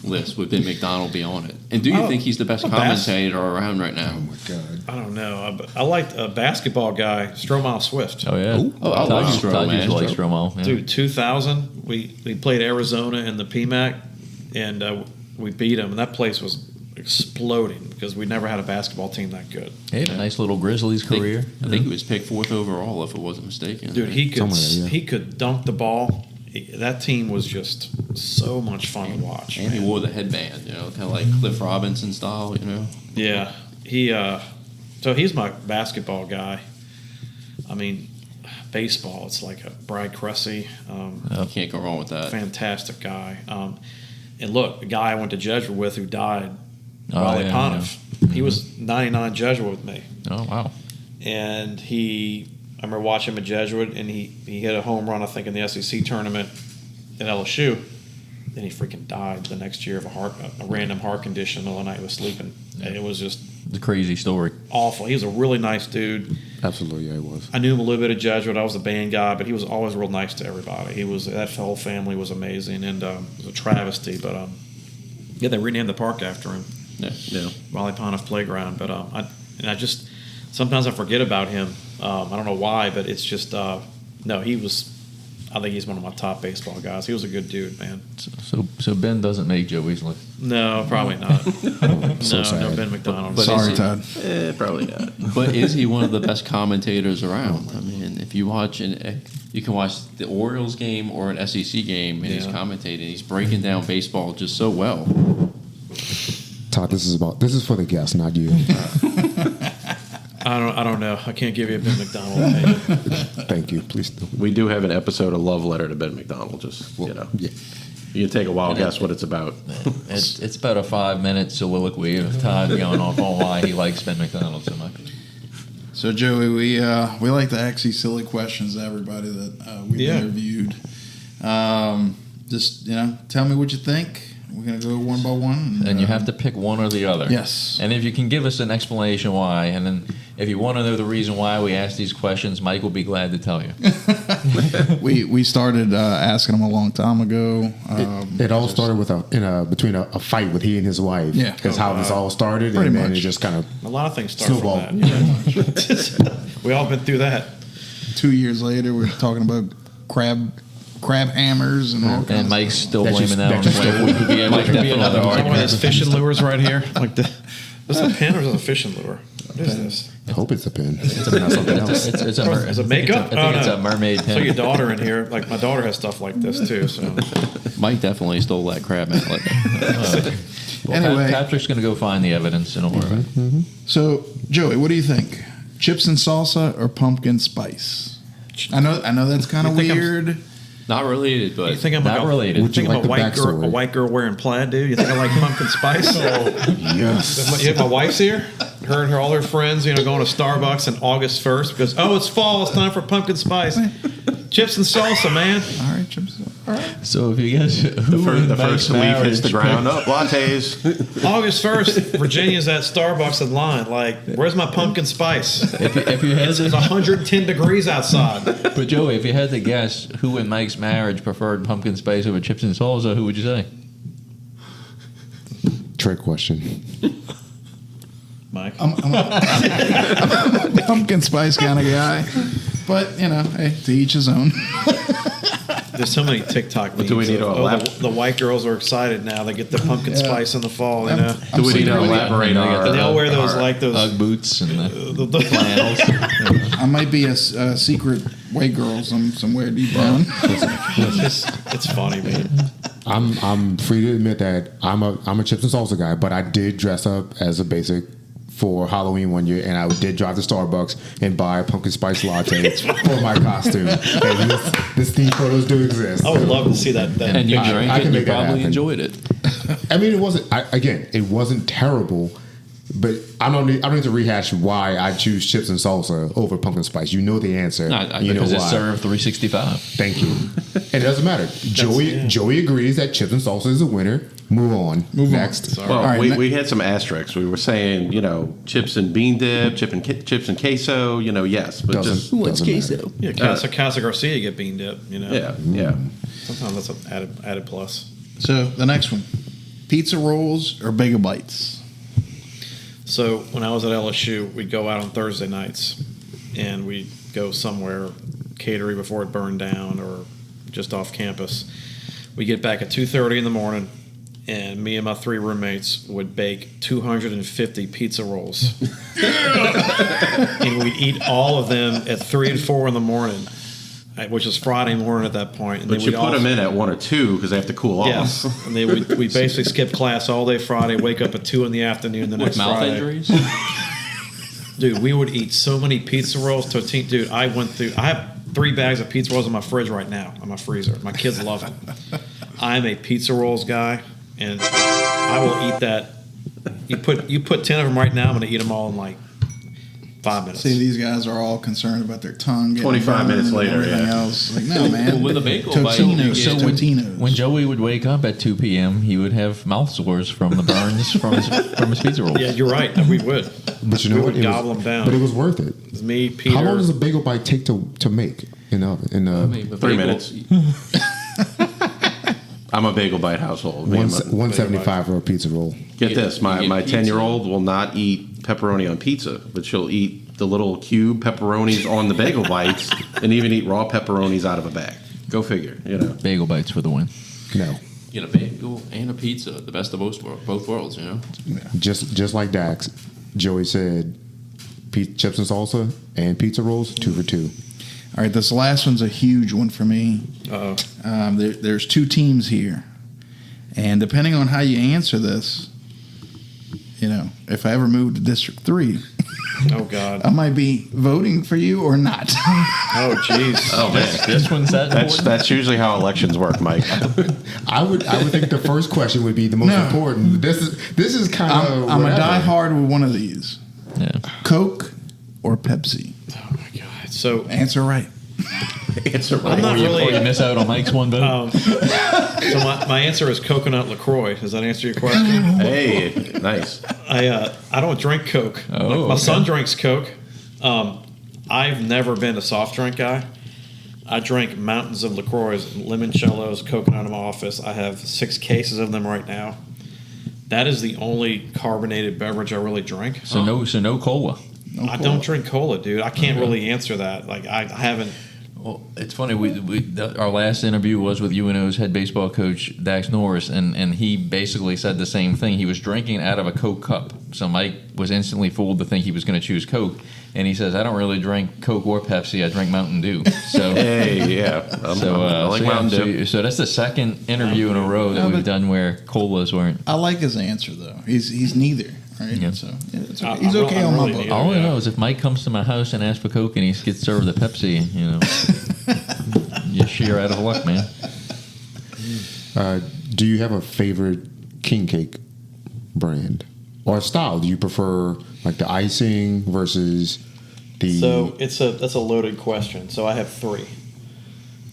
list, would Ben McDonald be on it? And do you think he's the best commentator around right now? Oh my God! I don't know. I liked a basketball guy, Stromile Swift. Oh yeah. Todd used to like Stromile. Yeah. Dude, 2000, we played Arizona in the PMAC, and we beat them. And that place was exploding because we never had a basketball team that good. He had a nice little Grizzlies career. I think he was picked 4th overall, if I wasn't mistaken. Dude, he could Somewhere there, yeah. he could dunk the ball. That team was just so much fun to watch. And he man. wore the headband, kind of like Cliff Robinson style, Yeah, he. So he's my basketball guy. I mean, baseball. It's like a Brad Cressy. You can't go wrong with that. Fantastic guy. And look, the guy I went to Jesuit with who died, Oh, Wally yeah, Pontiff. He was 99 Jesuit with me. Oh, wow. And I remember watching him at Jesuit, and he hit a home run, I think, in the SEC tournament at LSU. Then he freaking died the next year of a random heart condition in the middle of the night. He was sleeping. And it was just It's a crazy story. awful. He was a really nice dude. Absolutely, yeah, it was. I knew him a little bit at Jesuit. I was the band guy, but he was always real nice to everybody. That whole family was amazing, and it was a travesty. But yeah, they renamed the park after him, Yeah. Wally Pontiff Playground. But I just sometimes I forget about him. I don't know why, but it's just no. He was. I think he's one of my top baseball guys. He was a good dude, man. So Ben doesn't make Joey's list. No, probably not. No, sad. Ben McDonald. But Sorry, is Todd. Probably not. But is he one of the best commentators around? I mean, if you watch you can watch the Orioles game or an SEC game, and he's Yeah. commentating. He's breaking down baseball just so well. Todd, this is for the guests, not you. I don't know. I can't give you a Ben McDonald opinion. Thank you. Please do. We do have an episode of Love Letter to Ben McDonald. Just Yeah. you can take a wild guess what it's about. It's about a 5-minute soliloquy of Todd going off on why he likes Ben McDonald so much. So Joey, we like to ask these silly questions to everybody that we've Yeah. interviewed. Just tell me what you think. We're gonna go one by one, And you have to pick one or the other. Yes. And if you can give us an explanation why, and then if you want to know the reason why we ask these questions, Mike will be glad to tell you. We started asking them a long time ago. It all started with between a fight with he and his wife. Yeah. That's how this all started, Pretty and then much. it just kind of A lot of things start Snowball. from that. We all been through that. 2 years later, we're talking about crab hammers and all kinds And of Mike's still That's blaming just- that on that's just- Mike. Mike could be another Is that one of argument. those fishing lures right here? Like this is a pin or is it a fishing lure? What is this? I hope it's a pin. It's a mer- Is it makeup? I think it's a mermaid So your pin. daughter in here, like my daughter has stuff like this too. So Mike definitely stole that crab mallet. Well, Anyway. Patrick's going to go find the evidence in order. So, Joey, what do you think? Chips and salsa or pumpkin spice? I know that's kind of You think I'm- weird. Not related, you but think I'm Not like related. You Would you think I'm like a the white girl backstory? wearing plaid, dude? You think I like pumpkin spice? Yes. You think my wife's here? Her and all her friends, going to Starbucks on August 1st because it's fall, it's time for pumpkin spice. Chips and salsa, man. All right, chips. All right. So if you guess who in The Mike's first leaf hits the marriage- ground. Up lattes. August 1st, Virginia's at Starbucks in line. Like, where's my pumpkin spice? If you had It's to, 110 degrees outside. but Joey, if you had to guess who in Mike's marriage preferred pumpkin spice over chips and salsa, who would you say? Trick question. Mike. I'm a pumpkin spice kind of guy, but hey, to each his own. There's so many TikTok memes. do we need to of, elaborate? the white girls are excited now. They get the pumpkin spice in the fall, I'm Do we need to secretly- elaborate our? And they all wear those like those. Ugg boots and the the flannels. I might be a secret white girl somewhere deep down. it's funny, man. I'm free to admit that I'm a chips and salsa guy, but I did dress up as a basic for Halloween one year, and I did drive to Starbucks and buy a pumpkin spice latte for my costume. And this theme photos do exist. I would love to see that. and you picture. drank I it can and you make that probably happen. enjoyed it. I mean, it wasn't. It wasn't terrible, but I don't need to rehash why I choose chips and salsa over pumpkin spice. You know the answer. You know Because it's why. served 365. Thank you. And it doesn't matter. Joey agrees that chips and salsa is a winner. Move on. Next. Sorry. Well, All right, we had some asterisks. We were saying, chips and bean dip, chips and queso. Yes, but Doesn't matter. Yeah, Casa Garcia get bean dip. yeah. Sometimes that's an added plus. So the next one, pizza rolls or Bagel Bites? So when I was at LSU, we'd go out on Thursday nights, and we'd go somewhere, catering before it burned down, or just off campus. We get back at 2:30 in the morning, and me and my 3 roommates would bake 250 pizza rolls. And we'd eat all of them at 3 and 4 in the morning, which is Friday morning at that point. And But then you put them in at 1 or 2 because they have to cool Yes. off. And then we basically skip class all day Friday, wake up at 2 in the afternoon the next With mouth Friday. injuries? Dude, we would eat so many pizza rolls. Dude, I have 3 bags of pizza rolls in my fridge right now, in my freezer. My kids love them. I'm a pizza rolls guy, and I will eat that. You put 10 of them right now, I'm going to eat them all in like 5 minutes. See, these guys are all concerned about their tongue. getting 25 burned minutes and later, everything yeah. else. Like, no, man. Well, with a bagel bite, Totino's. you So get- Totino's. when Joey would wake up at 2 p.m., he would have mouth sores from the burns from his pizza rolls. Yeah, you're right. We would. But you know We what? would gobble them down. But it was worth it. It was me, Peter. How long does a bagel bite take to make in the oven? In the I mean, but 3 bagel- minutes. I'm a bagel bite household. Me and my- 175 for a pizza roll. Get You this, my get pizza. 10-year-old will not eat pepperoni on pizza, but she'll eat the little cube pepperonis on the bagel bites and even eat raw pepperonis out of a bag. Go figure, you know. Bagel bites for the win. No, Get a bagel and a pizza, the best of both worlds, you know? just like Dax, Joey said, chips and salsa and pizza rolls 2 for 2. All right, this last one's a huge one for me. Uh-oh. There's 2 teams here, and depending on how you answer this, you know, if I ever move to District 3, Oh, God. I might be voting for you or not. Oh, jeez. Oh man, This one's that's usually how elections work, Mike. I would think the first question would be the most No. important. This is kind of. I'm a diehard with one of these: Yeah. Coke or Pepsi. Oh, my God. So Answer right. Answer right. I'm not Before you really. miss out on Mike's one vote. So my answer is coconut LaCroix. Does that answer your question? Hey, nice. I don't drink Coke. Oh, my son okay. drinks Coke. I've never been a soft drink guy. I drink mountains of LaCroix, limoncellos, coconut in my office. I have 6 cases of them right now. That is the only carbonated beverage I really drink. So no cola. I don't drink cola, dude. I can't really answer that. Like I haven't. Well, it's funny. Our last interview was with UNO's head baseball coach Dax Norris, and he basically said the same thing. He was drinking out of a Coke cup, so Mike was instantly fooled to think he was going to choose Coke. And he says, "I don't really drink Coke or Pepsi. I drink Mountain Dew." So, Hey, yeah. I like Mountain Dew. So that's the second interview in a row that we've done where colas weren't. I like his answer though. He's neither. Right? Yeah. So yeah, it's I- okay. He's I'm okay really on my neither. book. All I Yeah. know is if Mike comes to my house and asks for Coke and he gets served the Pepsi, you're sheer out of luck, man. Do you have a favorite king cake brand or style? Do you prefer like the icing versus the? So that's a loaded question. So I have 3.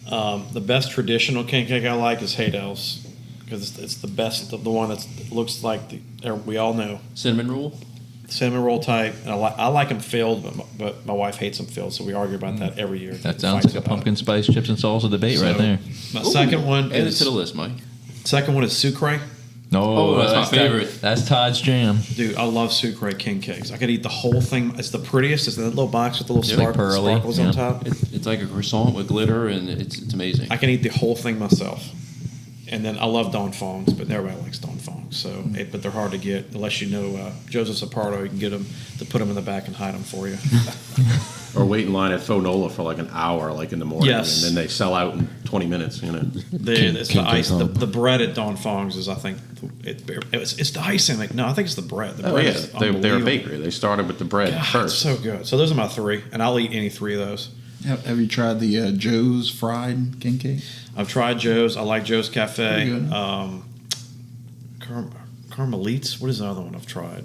The best traditional king cake I like is Hadel's because it's the best, the one that looks like we all know. Cinnamon roll? Cinnamon roll type. And I like them filled, but my wife hates them filled, so we argue about that every year. That sounds like a pumpkin spice chips and salsa debate right there. My second one Add it is to the list, Mike. Sucre. No, Oh, that's my favorite. That's Todd's jam. Dude, I love Sucre king cakes. I could eat the whole thing. It's the prettiest. It's that little box with the little Yeah, like pearly, sparkles yeah. on top. It's like a croissant with glitter, and it's amazing. I can eat the whole thing myself. And then I love Don Fongs, but everybody likes Don Fongs. So, but they're hard to get unless you know Joseph Sapardo. You can get them to put them in the back and hide them for you. Or wait in line at Fonola for like an hour, like in the morning, Yes. and then they sell out in 20 minutes. You know. It's the ice. The bread at Don Fongs is, I think, it's the icing. Like, no, I think it's the bread. The Oh bread yeah, is they're a unbelievable. bakery. They started with the bread God, it's first. so good. So those are my 3, and I'll eat any 3 of those. Have you tried the Joe's fried king cake? I've tried Joe's. I like Joe's Cafe. Pretty good. Carmelites. What is the other one I've tried?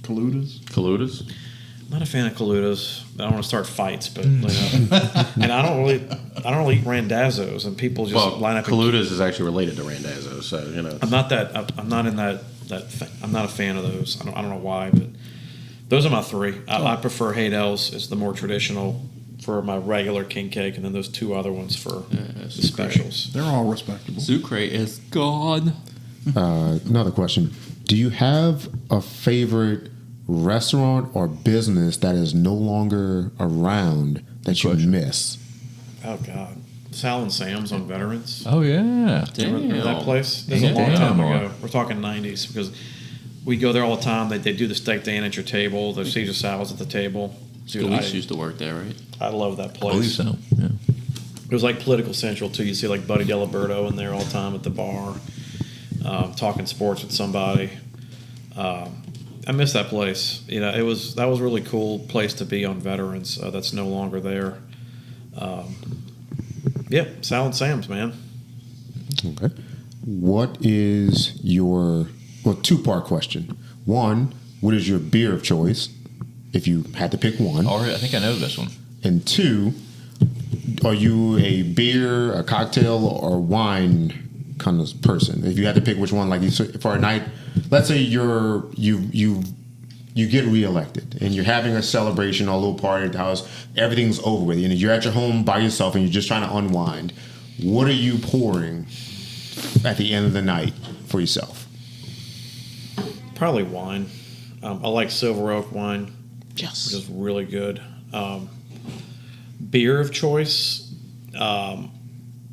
Kalutas? Kalutas. I'm not a fan of Kalutas. I don't want to start fights, but you know. And I don't really eat Randazzos, and people just Well, line up. and- Kalutas is actually related to Randazzo, so you know. I'm not that. I'm not in that. I'm not a fan of those. I don't know why, but those are my 3. I prefer Hadel's. It's the more traditional for my regular king cake, and then those 2 other ones for the specials. They're all respectable. Sucre is gone. Another question: do you have a favorite restaurant or business that is no longer around that you miss? Oh God. Sal and Sam's on Veterans. Oh yeah. Remember that place? This is a long time ago. We're talking 90s because we go there all the time. They do the steak Dan at your table. The Caesar salads at the table. Scalise used to work there, right? I love that I believe place. so. Yeah. It was like Political Central too. You see like Buddy Diliberto in there all the time at the bar, talking sports with somebody. I miss that place. You know, that was a really cool place to be on Veterans. That's no longer there. Sal and Sam's, man. Okay. What is your two-part question? One, what is your beer of choice if you had to pick one? I think I know this one. And two, are you a beer, a cocktail, or wine kind of person? If you had to pick which one, like for a night, let's say you get reelected and you're having a celebration, a little party at the house, everything's over with. You know, you're at your home by yourself and you're just trying to unwind. What are you pouring at the end of the night for yourself? Probably wine. I like Silver Oak wine. Yes. Which is really good. Beer of choice.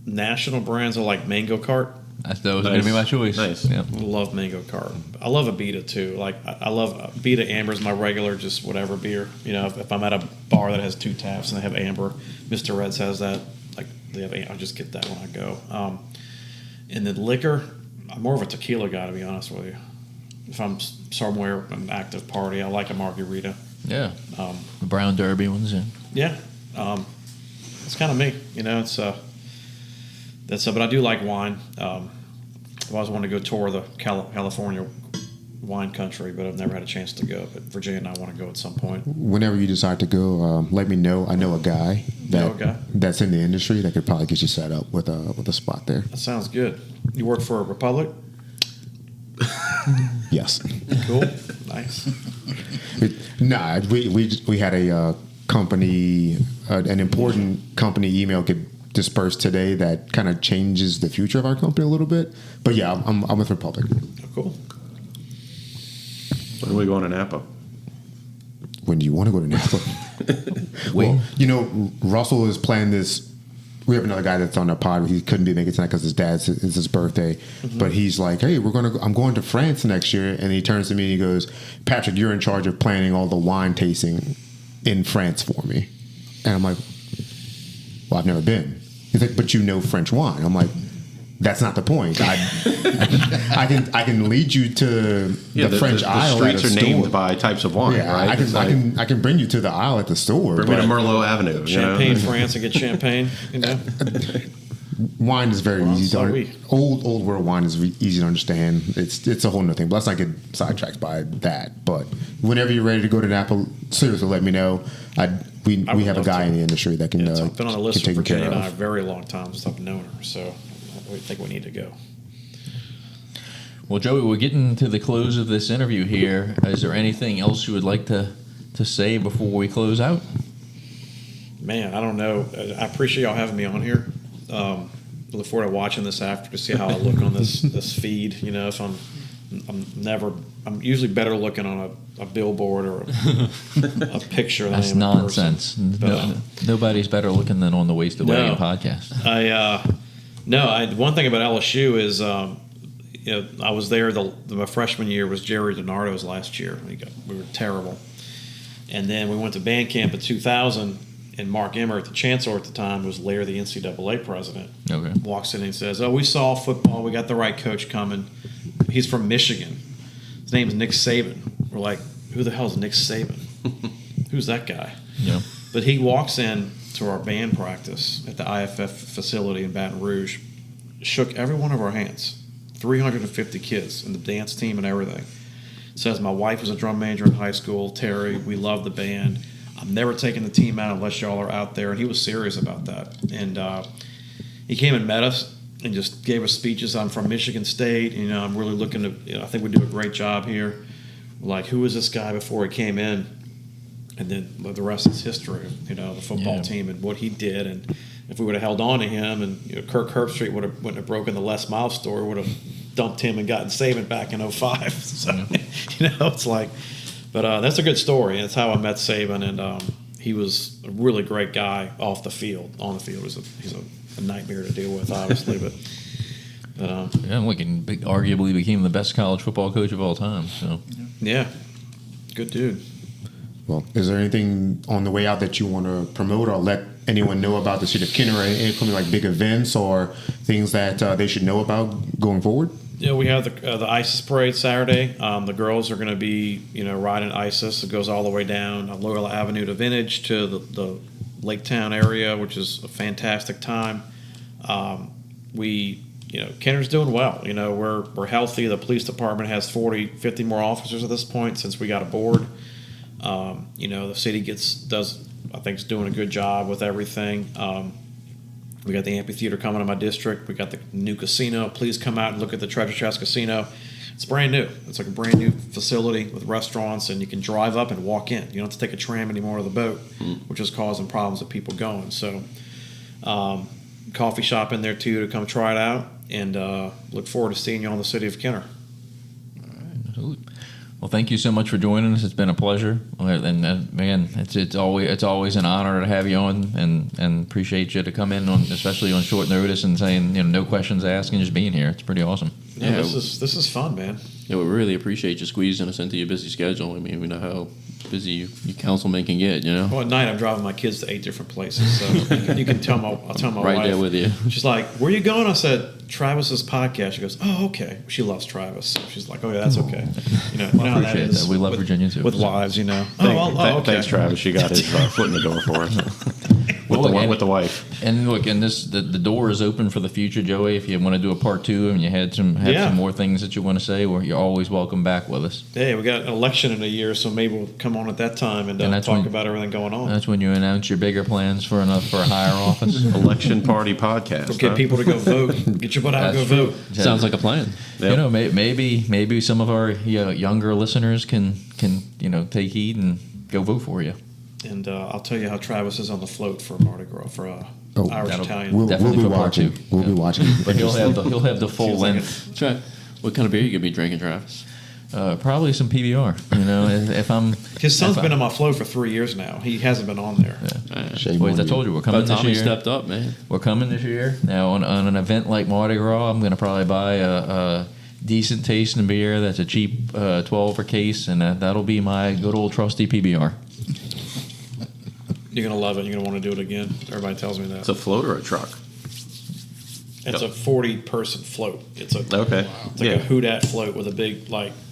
National brands, I like Mango Cart. That was going to be my choice. Nice. Yeah. I love Mango Cart. I love Abita too. Like I love Abita Amber is my regular, just whatever beer. You know, if I'm at a bar that has 2 taps and they have Amber, Mr. Reds has that. Like they have, I'll just get that when I go. And then liquor, I'm more of a tequila guy to be honest with you. If I'm somewhere an active party, I like a margarita. Yeah. The brown derby ones. Yeah. Yeah. It's kind of me. You know, it's but I do like wine. I've always wanted to go tour the California wine country, but I've never had a chance to go. But Virginia and I want to go at some point. Whenever you decide to go, let me know. I know a guy that's in the industry that could probably get you set up with a spot there. That sounds good. You work for a Republic? Yes. Cool. Nice. We had a company, an important company email could disperse today that kind of changes the future of our company a little bit. But yeah, I'm with Republic. Oh, cool. When are we going to Napa? When do you want to go to Napa? Well, you know, Russell is planning this. We have another guy that's on the pod. He couldn't make it tonight because it's his birthday. Mm-hmm. But he's like, hey, I'm going to France next year. And he turns to me and he goes, Patrick, you're in charge of planning all the wine tasting in France for me. And I'm like, well, I've never been. He's like, but you know French wine. I'm like, that's not the point. I can lead you to the French aisle. The streets at a are store. named by types of wine, yeah, right? I can bring you to the aisle at the store. Bring me to Merlot Avenue. Champagne, France, and get champagne. You know, wine is very easy to understand. Old world wine is easy to understand. It's a whole nother thing. But let's not get sidetracked by that. But whenever you're ready to go to Napa, seriously, let me know. We have a guy in the industry that can. It's been on the list for Virginia and I a of. very long time since I've known her. So I think we need to go. Well, Joey, we're getting to the close of this interview here. Is there anything else you would like to say before we close out? Man, I don't know. I appreciate y'all having me on here. Look forward to watching this after to see how I look on this feed. You know, if I'm usually better looking on a billboard or a picture than That's I am nonsense. in person. Nobody's better looking than on the Wasted Wagon podcast. One thing about LSU is, I was there. My freshman year was Jerry DiNardo's last year. We were terrible, and then we went to band camp in 2000. And Mark Emmert, the chancellor at the time, was later the NCAA president. Okay. Walks in and says, "Oh, we saw football. We got the right coach coming. He's from Michigan. His name's Nick Saban." We're like, "Who the hell is Nick Saban? Who's that guy?" Yeah. But he walks in to our band practice at the IFF facility in Baton Rouge, shook every one of our hands, 350 kids and the dance team and everything. Says, "My wife was a drum major in high school, Terry. We love the band. I'm never taking the team out unless y'all are out there." And he was serious about that. And he came and met us and just gave us speeches. I'm from Michigan State. You know, I'm really looking to, I think we do a great job here. Like, who was this guy before he came in? And then the rest is history, the football team and what he did. And if we would have held on to him and Kirk Herbstreit wouldn't have broken the Les Miles story, would have dumped him and gotten Saban back in 2005. So, it's like, but that's a good story. That's how I met Saban, and he was a really great guy off the field. On the field, he's a a nightmare to deal with, obviously. But Yeah, look, and arguably became the best college football coach of all time. So yeah, good dude. Well, is there anything on the way out that you want to promote or let anyone know about the city of Kenner? Including like big events or things that they should know about going forward? Yeah, we have the ISIS parade Saturday. The girls are going to be, riding ISIS. It goes all the way down Loyola Avenue to Vintage to the Lake Town area, which is a fantastic time. Kenner's doing well. We're healthy. The police department has 40, 50 more officers at this point since we got aboard. The city does I think is doing a good job with everything. We got the amphitheater coming to my district. We got the new casino. Please come out and look at the Treasure Chest Casino. It's brand new. It's like a brand new facility with restaurants, and you can drive up and walk in. You don't have to take a tram anymore or the boat, which is causing problems with people going. So, coffee shop in there too to come try it out, and look forward to seeing you on the city of Kenner. All right. Well, thank you so much for joining us. It's been a pleasure, and man, it's always an honor to have you on, and appreciate you to come in especially on short notice and saying no questions asked and just being here. It's pretty awesome. Yeah, this is fun, man. Yeah, we really appreciate you squeezing us into your busy schedule. I mean, we know how busy you councilman can get. Well, at night I'm driving my kids to 8 different places, so you can tell I'll tell my right wife. There with you. She's like, "Where you going?" I said, "Travis's podcast." She goes, "Oh, okay." She loves Travis, so she's like, "Oh yeah, that's okay." I how appreciate that. We love Virginia too. with wives, okay. Thanks, Travis. You got his foot in the door for us. with the wife. And look, the door is open for the future, Joey. If you want to do a part 2 and you had some more things that you want to say, well, you're always welcome back with us. Hey, we got an election in a year, so maybe we'll come on at that time and talk about everything going on. That's when you announce your bigger plans for a higher office. Election party podcast. We'll get people to go vote. Get your butt out and go vote. Sounds like a plan. Yep. Maybe some of our younger listeners can take heed and go vote for you. And I'll tell you how Travis is on the float for Mardi Gras for Irish Italian. We'll Definitely be for part watching. 2. We'll be watching. But he'll have the full length. Try. What kind of beer you gonna be drinking, Travis? Probably some PBR. If I'm His son's been on my float for 3 years now. He hasn't been on there. Shame Boys, on I told you we're coming But this Tommy year. stepped up, man. We're coming this year. Now on an event like Mardi Gras, I'm going to probably buy a decent tasting beer that's a cheap 12 case, and that'll be my good old trusty PBR. You're going to love it. You're going to want to do it again. Everybody tells me that. It's a float or a truck? It's a 40-person float. It's like Okay. a Houdat float with a big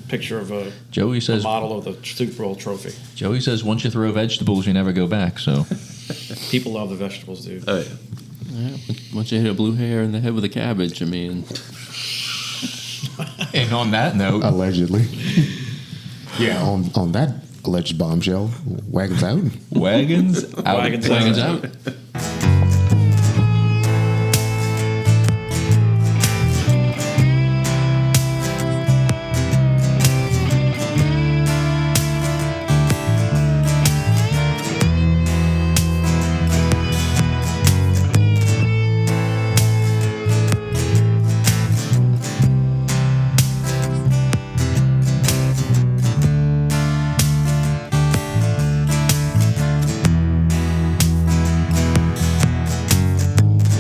picture of a model of the Super Bowl trophy. Joey says once you throw vegetables, you never go back. So People love the vegetables, dude. Oh, yeah. Yeah, once you hit a blue hair in the head with a cabbage, I mean. and on that note, Allegedly. Yeah, on that alleged bombshell, wagons out. wagons out. Wagons Wagons out.